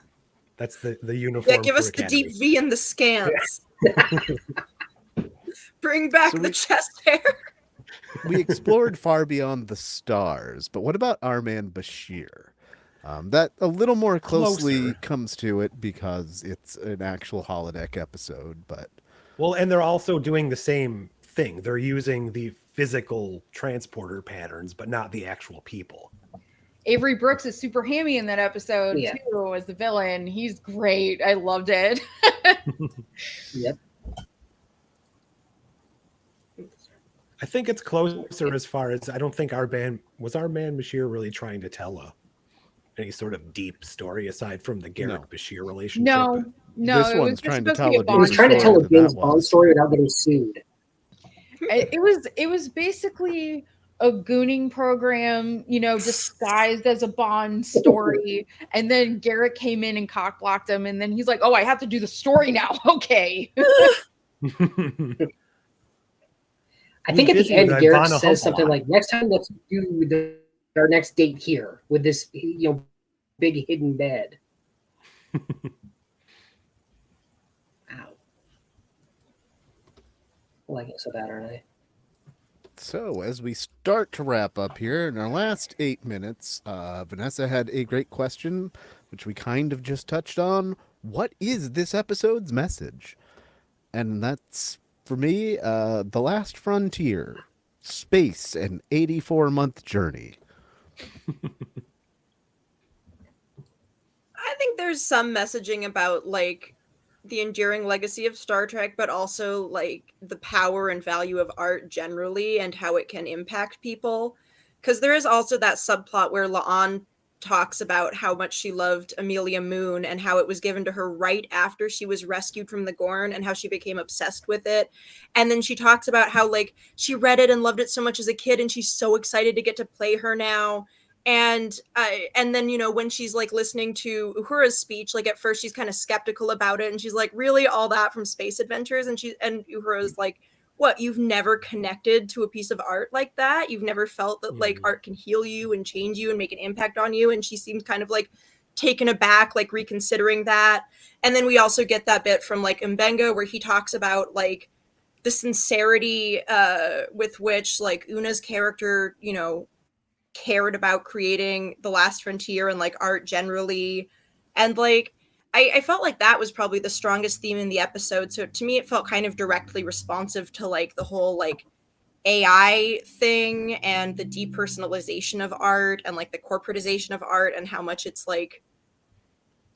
That's the uniform. Yeah, give us the deep V and the scants. Bring back the chest hair. We explored far beyond the stars, but what about our man Bashir? That a little more closely comes to it because it's an actual holodeck episode, but well, and they're also doing the same thing. They're using the physical transporter patterns, but not the actual people. Avery Brooks is super hammy in that episode too, as the villain. He's great. I loved it. Yep. I think it's closer as far as I don't think our man Bashir really trying to tell any sort of deep story aside from the Garrick Bashir relationship. No, this one's trying to tell He was trying to tell a James Bond story without getting sued. It was basically a gooning program, disguised as a Bond story. And then Garrick came in and cock-blocked him. And then he's like, oh, I have to do the story now. Okay. I think at the end, Garrick says something like, next time let's do our next date here with this, big hidden bed. Ow. I like it so bad, aren't I? So as we start to wrap up here in our last 8 minutes, Vanessa had a great question, which we kind of just touched on. What is this episode's message? And that's, for me, The Last Frontier, space, an 84-month journey. I think there's some messaging about like the enduring legacy of Star Trek, but also like the power and value of art generally and how it can impact people. Because there is also that subplot where La'an talks about how much she loved Amelia Moon and how it was given to her right after she was rescued from the Gorn and how she became obsessed with it. And then she talks about how like she read it and loved it so much as a kid and she's so excited to get to play her now. And then, when she's like listening to Uhura's speech, like at first she's kind of skeptical about it. And she's like, really, all that from Space Adventures? And Uhura's like, what, you've never connected to a piece of art like that? You've never felt that like art can heal you and change you and make an impact on you? And she seems kind of like taken aback, like reconsidering that. And then we also get that bit from like Mbenga where he talks about like the sincerity with which like Una's character, cared about creating The Last Frontier and like art generally. And like I felt like that was probably the strongest theme in the episode. So to me it felt kind of directly responsive to like the whole like AI thing and the depersonalization of art and like the corporatization of art and how much it's like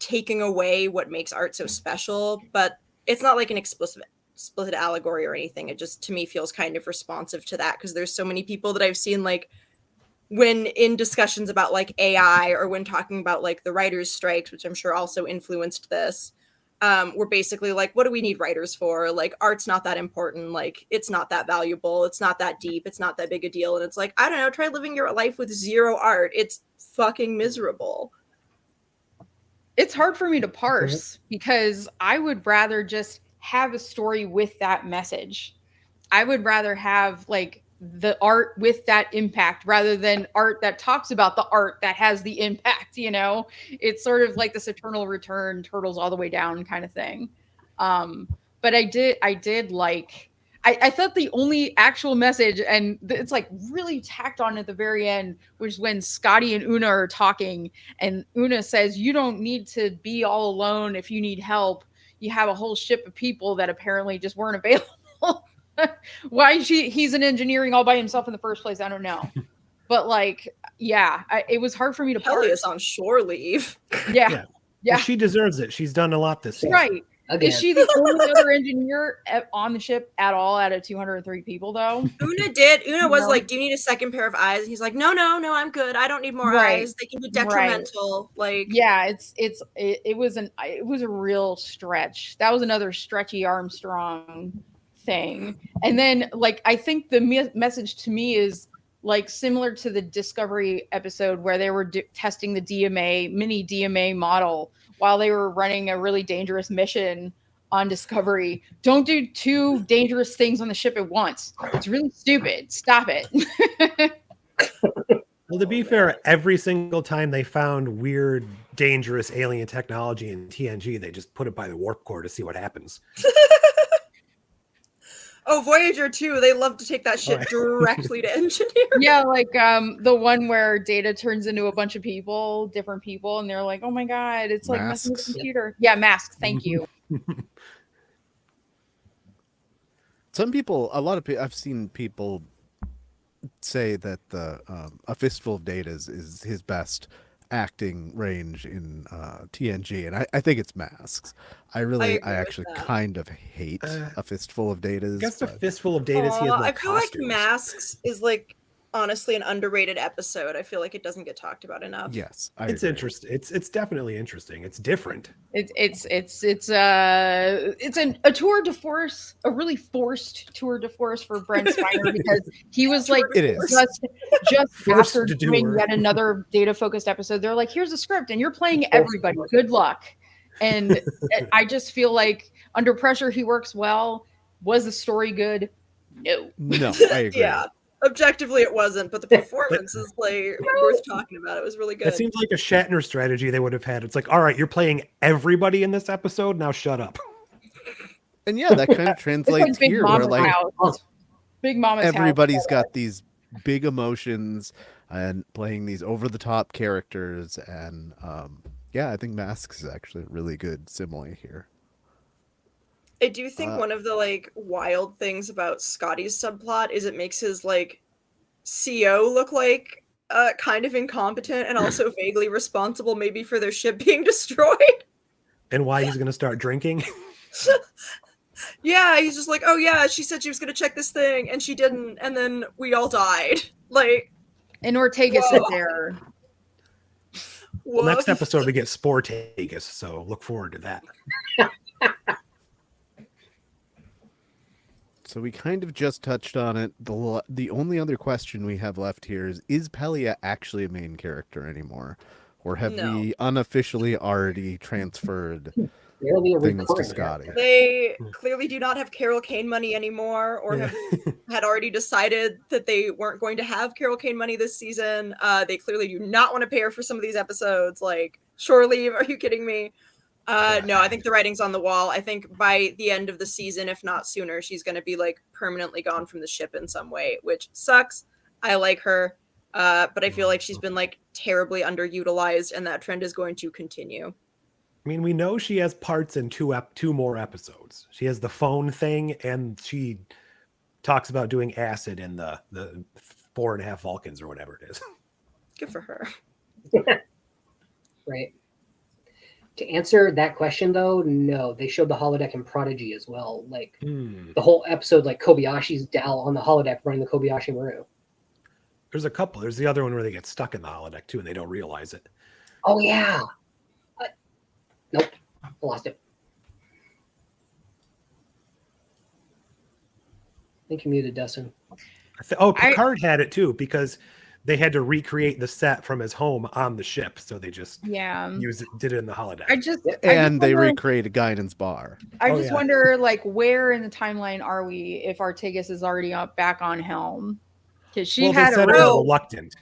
taking away what makes art so special. But it's not like an explicit allegory or anything. It just to me feels kind of responsive to that because there's so many people that I've seen like when in discussions about like AI or when talking about like the writers' strikes, which I'm sure also influenced this, we're basically like, what do we need writers for? Like, art's not that important. Like, it's not that valuable. It's not that deep. It's not that big a deal. And it's like, I don't know, try living your life with zero art. It's fucking miserable. It's hard for me to parse because I would rather just have a story with that message. I would rather have like the art with that impact rather than art that talks about the art that has the impact, it's sort of like this eternal return, turtles all the way down kind of thing. But I did like, I thought the only actual message, and it's like really tacked on at the very end, which is when Scotty and Una are talking and Una says, you don't need to be all alone if you need help. You have a whole ship of people that apparently just weren't available. Why he's in engineering all by himself in the first place, I don't know. But like, yeah, it was hard for me to Kelly parse. is on shore leave. Yeah. Well, she deserves it. She's done a lot this season. Right. Again. Is she the only other engineer on the ship at all out of 203 people, though? Una was like, do you need a second pair of eyes? And he's like, no, I'm good. I don't need more eyes. They can be detrimental. Like, yeah, it was a real stretch. That was another stretchy Armstrong thing. And then, like, I think the message to me is like similar to the Discovery episode where they were testing the mini DMA model while they were running a really dangerous mission on Discovery. Don't do two dangerous things on the ship at once. It's really stupid. Stop it. Well, to be fair, every single time they found weird, dangerous alien technology in TNG, they just put it by the warp core to see what happens. Oh, Voyager 2, they love to take that shit directly to engineering. Yeah, like the one where Data turns into a bunch of people, different people, and they're like, oh my God, it's like messing with the computer. Yeah, masks, thank you. Some people, a lot of people, I've seen people say that A Fistful of Data is his best acting range in TNG, and I think it's masks. I actually kind of hate A Fistful of Data. I guess A Fistful of Data, he has more I feel costumes. like Masks is like honestly an underrated episode. I feel like it doesn't get talked about enough. Yes, it's interesting. It's definitely interesting. It's different. It's a tour de force, a really forced tour de force for Brent Spiner because he was like just after doing yet another data focused episode. They're like, here's a script and you're playing everybody. Good luck. And I just feel like under pressure he works well. Was the story good? No, I agree. Yeah. Objectively, it wasn't, but the performance is like worth talking about. It was really good. It seems like a Shatner strategy they would have had. It's like, all right, you're playing everybody in this episode. Now shut up. And yeah, that kind of translates here, where like Big Mama's everybody's got these big emotions and playing these over the top characters, and yeah, I think Masks is actually a really good simile here. I do think one of the like wild things about Scotty's subplot is it makes his like CO look like kind of incompetent and also vaguely responsible maybe for their ship being destroyed. And why he's going to start drinking. Yeah, he's just like, oh yeah, she said she was going to check this thing and she didn't, and then we all died. Like, and Ortega's is there. Well, next episode we get Sportagus, so look forward to that. So we kind of just touched on it. The only other question we have left here is Pelia actually a main character anymore? Or have we unofficially already transferred things to Scotty? They clearly do not have Carol Kane money anymore, or had already decided that they weren't going to have Carol Kane money this season. They clearly do not want to pay her for some of these episodes. Like, shore leave, are you kidding me? No, I think the writing's on the wall. I think by the end of the season, if not sooner, she's going to be like permanently gone from the ship in some way, which sucks. I like her, but I feel like she's been like terribly underutilized, and that trend is going to continue. I mean, we know she has parts in two more episodes. She has the phone thing, and she talks about doing acid in the 4.5 Vulcans or whatever it is. Good for her. Right. To answer that question, though, no. They showed the holodeck in Prodigy as well. Like, the whole episode, like, Kobayashi's Dal on the holodeck running the Kobayashi Maru. There's a couple. There's the other one where they get stuck in the holodeck, too, and they don't realize it. Oh, yeah. Nope. I lost it. I think you muted, Dustin. Picard had it, too, because they had to recreate the set from his home on the ship, so they just did it in the holodeck. They recreated Guinan's bar. I just wonder, like, where in the timeline are we if Artegas is already back on helm? Because she had a reluctant.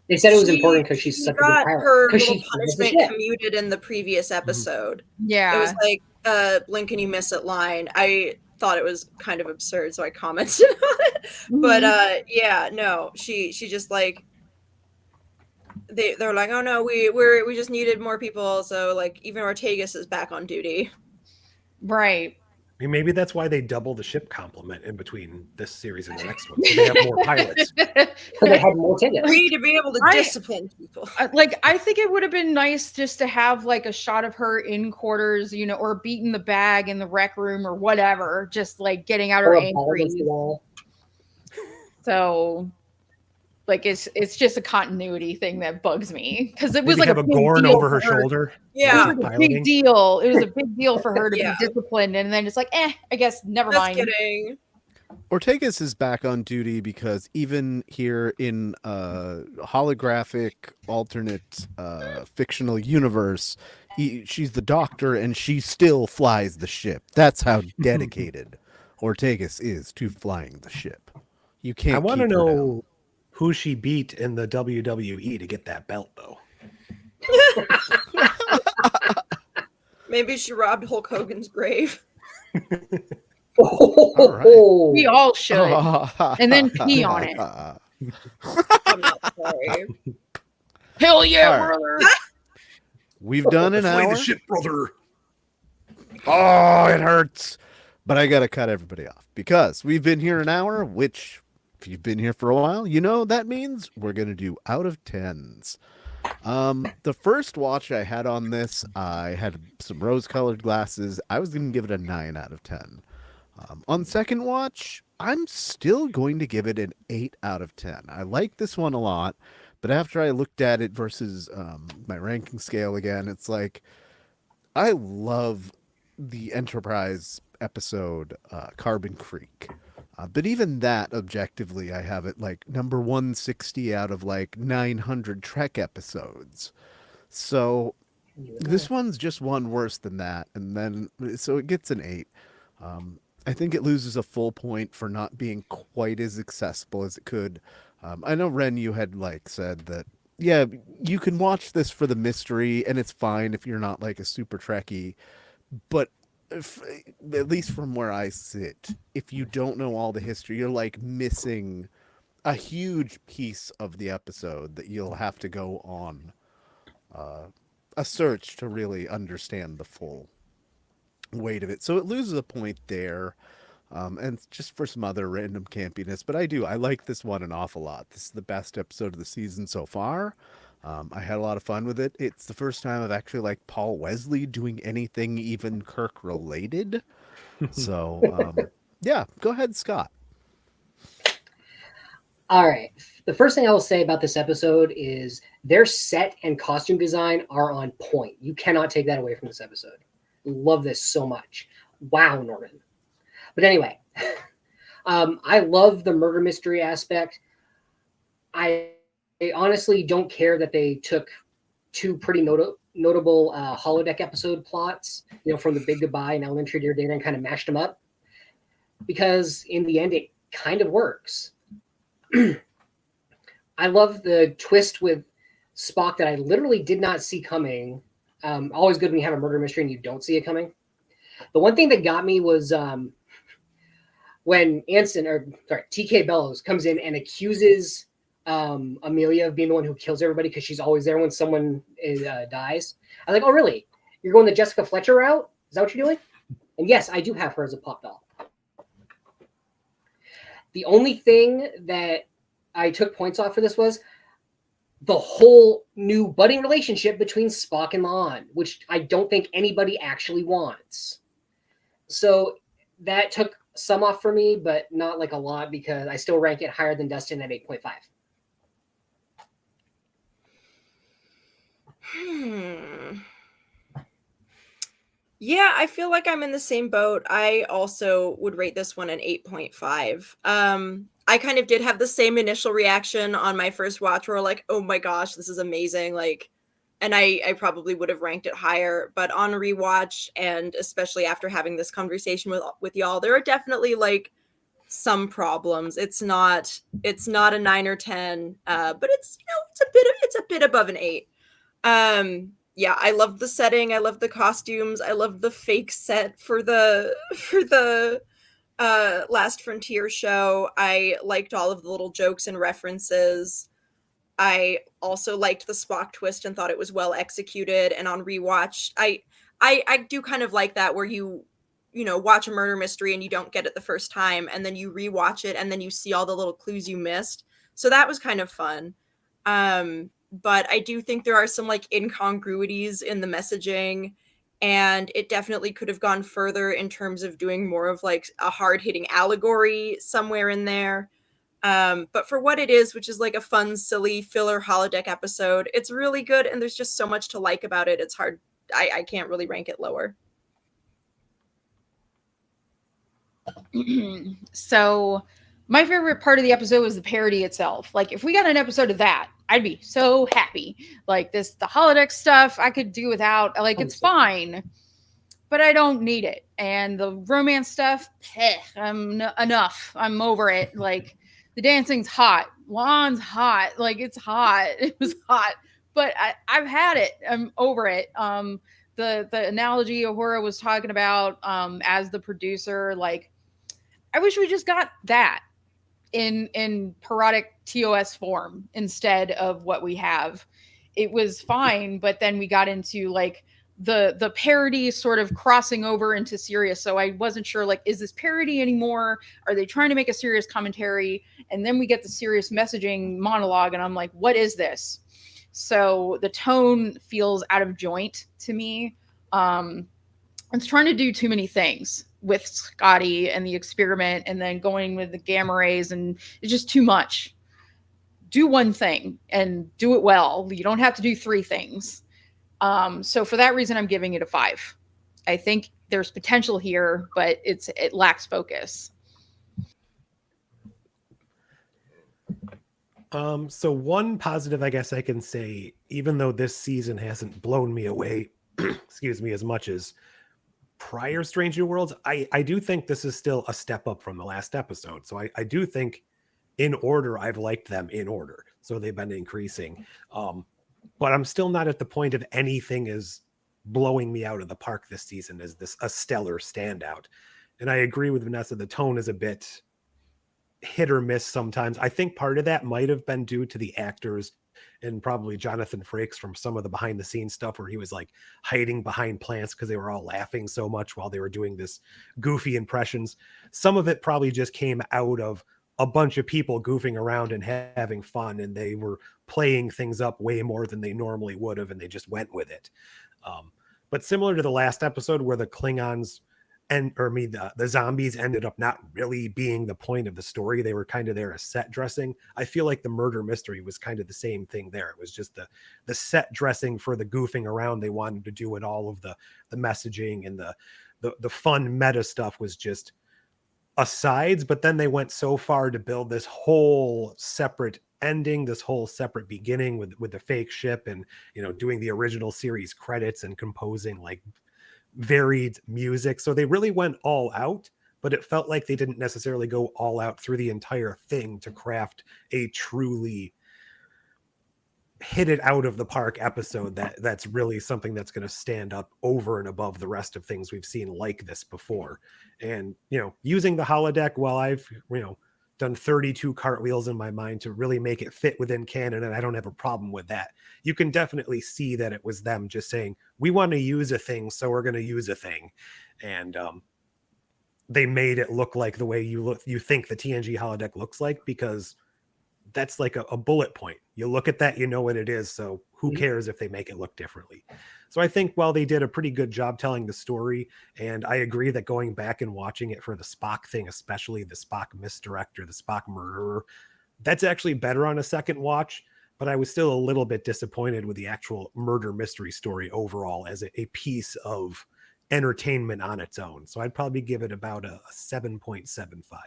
They said it was important because she's such a good pilot. Her little punishment commuted in in the previous episode. Yeah, it was like blink and you miss it line. I thought it was kind of absurd, so I commented on it. But she just like. They're like, oh no, we just needed more people, so like even Ortegas is back on duty. Right. I mean, maybe that's why they double the ship complement in between this series and the next one. So they have more pilots. So they had more tickets. Free to be able to discipline people. I think it would have been nice just to have like a shot of her in quarters, you know, or beating the bag in the rec room or whatever, just like getting out her angry. So like it's just a continuity thing that bugs me because it was Maybe like have a Gorn over her shoulder. Yeah, it was like a big deal. It was a big deal for her to Yeah. be disciplined, and then it's like, I guess never Just mind. kidding. Ortegas is back on duty because even here in a holographic alternate fictional universe, she's the doctor and she still flies the ship. That's how dedicated Ortegas is to flying the ship. You can't. I want to keep her down. know who she beat in the WWE to get that belt, though. Maybe she robbed Hulk Hogan's grave. All right. We all should, and then pee on it. I'm not sorry. Hell yeah, All right. brother! We've done an Fly hour. the ship, brother. Oh, it hurts. But I got to cut everybody off because we've been here an hour, which if you've been here for a while, you know that means we're going to do out of 10s. The first watch I had on this, I had some rose-colored glasses. I was going to give it a 9 out of 10. On second watch, I'm still going to give it an 8 out of 10. I like this one a lot, but after I looked at it versus my ranking scale again, it's like I love the Enterprise episode Carbon Creek. But even that, objectively, I have it like number 160 out of like 900 Trek episodes. So this one's just one worse than that. And then, so it gets an 8. I think it loses a full point for not being quite as accessible as it could. I know, Ren, you had like said that, yeah, you can watch this for the mystery and it's fine if you're not like a super Trekkie. But at least from where I sit, if you don't know all the history, you're like missing a huge piece of the episode that you'll have to go on a search to really understand the full weight of it. So it loses a point there. And just for some other random campiness, but I like this one an awful lot. This is the best episode of the season so far. I had a lot of fun with it. It's the first time I've actually liked Paul Wesley doing anything even Kirk related. So, yeah, go ahead, Scott. All right. The first thing I will say about this episode is their set and costume design are on point. You cannot take that away from this episode. Love this so much. Wow, Norman. But anyway, I love the murder mystery aspect. I honestly don't care that they took two pretty notable holodeck episode plots, you know, from The Big Goodbye and Elementary Dear Data and kind of mashed them up, because in the end, it kind of works. I love the twist with Spock that I literally did not see coming. Always good when you have a murder mystery and you don't see it coming. The one thing that got me was when TK Bellows comes in and accuses Amelia of being the one who kills everybody because she's always there when someone dies. I'm like, oh, really? You're going the Jessica Fletcher route? Is that what you're doing? And yes, I do have her as a pop doll. The only thing that I took points off for this was the whole new budding relationship between Spock and La'an, which I don't think anybody actually wants. So that took some off for me, but not like a lot, because I still rank it higher than Dustin at 8.5. Yeah, I feel like I'm in the same boat. I also would rate this one an 8.5. I kind of did have the same initial reaction on my first watch where like, oh my gosh, this is amazing. Like, and I probably would have ranked it higher, but on rewatch, and especially after having this conversation with y'all, there are definitely like some problems. It's not a 9 or 10, but it's, you know, it's a bit above an 8. Yeah, I love the setting. I love the costumes. I love the fake set for the Last Frontier show. I liked all of the little jokes and references. I also liked the Spock twist and thought it was well executed. And on rewatch, I do kind of like that, where you watch a murder mystery and you don't get it the first time, and then you rewatch it and then you see all the little clues you missed. So that was kind of fun. But I do think there are some like incongruities in the messaging, and it definitely could have gone further in terms of doing more of like a hard-hitting allegory somewhere in there. But for what it is, which is like a fun, silly filler holodeck episode, it's really good, and there's just so much to like about it. It's hard. I can't really rank it lower. So my favorite part of the episode was the parody itself. Like, if we got an episode of that, I'd be so happy. Like, the holodeck stuff I could do without. Like, it's fine, but I don't need it. And the romance stuff, enough. I'm over it. Like, the dancing's hot. Juan's hot. Like, it's hot. It was hot. But I've had it. I'm over it. The analogy Ahura was talking about as the producer, like, I wish we just got that in parodic TOS form instead of what we have. It was fine, but then we got into like the parody sort of crossing over into serious. So I wasn't sure, like, is this parody anymore? Are they trying to make a serious commentary? And then we get the serious messaging monologue, and I'm like, what is this? So the tone feels out of joint to me. It's trying to do too many things with Scotty and the experiment, and then going with the gamma rays, and it's just too much. Do one thing and do it well. You don't have to do three things. So for that reason, I'm giving it a 5. I think there's potential here, but it lacks focus. So one positive, I guess I can say, even though this season hasn't blown me away, excuse me, as much as prior Strange New Worlds, I do think this is still a step up from the last episode. So I do think in order, I've liked them in order. So they've been increasing. But I'm still not at the point of anything is blowing me out of the park this season as a stellar standout. And I agree with Vanessa, the tone is a bit hit or miss sometimes. I think part of that might have been due to the actors and probably Jonathan Frakes from some of the behind the scenes stuff where he was like hiding behind plants because they were all laughing so much while they were doing this goofy impressions. Some of it probably just came out of a bunch of people goofing around and having fun, and they were playing things up way more than they normally would have, and they just went with it. But similar to the last episode where the Klingons the zombies ended up not really being the point of the story. They were kind of there as set dressing. I feel like the murder mystery was kind of the same thing there. It was just the set dressing for the goofing around they wanted to do, and all of the messaging and the fun meta stuff was just asides. But then they went so far to build this whole separate ending, this whole separate beginning with the fake ship, and doing the original series credits and composing like varied music. So they really went all out, but it felt like they didn't necessarily go all out through the entire thing to craft a truly hit it out of the park episode that's really something that's going to stand up over and above the rest of things we've seen like this before. And using the holodeck, while I've done 32 cartwheels in my mind to really make it fit within canon, and I don't have a problem with that. You can definitely see that it was them just saying, we want to use a thing, so we're going to use a thing. And they made it look like the way you think the TNG holodeck looks like, because that's like a bullet point. You look at that, you know what it is, so who cares if they make it look differently? So I think while they did a pretty good job telling the story, and I agree that going back and watching it for the Spock thing, especially the Spock misdirector, the Spock murderer, that's actually better on a second watch, but I was still a little bit disappointed with the actual murder mystery story overall as a piece of entertainment on its own. So I'd probably give it about a 7.75.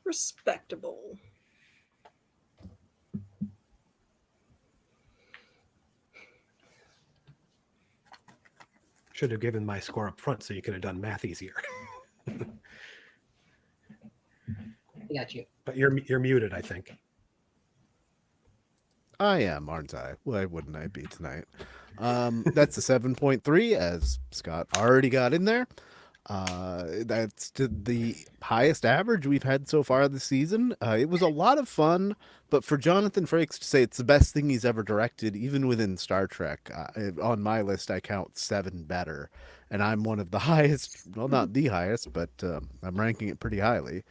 Respectable. Should have given my score up front so you could have done math easier. I got you. But you're muted, I think. I am, aren't I? Why wouldn't I be tonight? That's a 7.3, as Scott already got in there. That's to the highest average we've had so far this season. It was a lot of fun, but for Jonathan Frakes to say it's the best thing he's ever directed, even within Star Trek, on my list I count 7 better, and I'm one of the highest. Well, not the highest, but I'm ranking it pretty highly.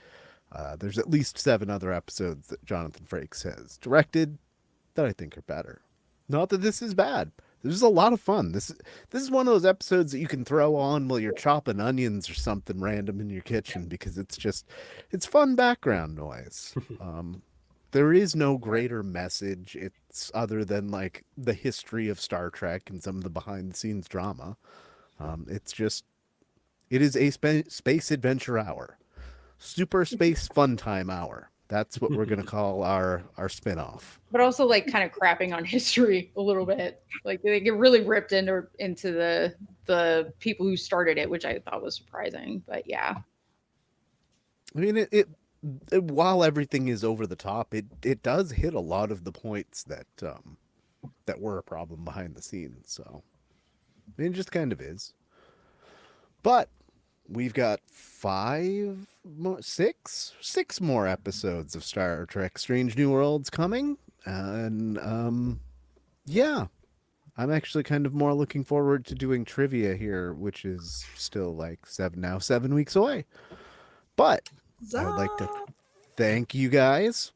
There's at least 7 other episodes that Jonathan Frakes has directed that I think are better. Not that this is bad. This is a lot of fun. This is one of those episodes that you can throw on while you're chopping onions or something random in your kitchen because it's fun background noise. There is no greater message. It's other than like the history of Star Trek and some of the behind the scenes drama. It is a space adventure hour, super space fun time hour. That's what we're gonna call our spinoff. But also like kind of crapping on history a little bit. Like they get really ripped into the people who started it, which I thought was surprising. But yeah. I mean, it while everything is over the top, it does hit a lot of the points that were a problem behind the scenes. So it just kind of is. But we've got 6 more episodes of Star Trek Strange New Worlds coming. And yeah, I'm actually kind of more looking forward to doing trivia here, which is still like 7 weeks away. But I would like to thank you guys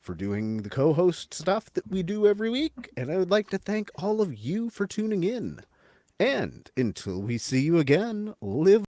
for doing the co-host stuff that we do every week. And I would like to thank all of you for tuning in. And until we see you again, live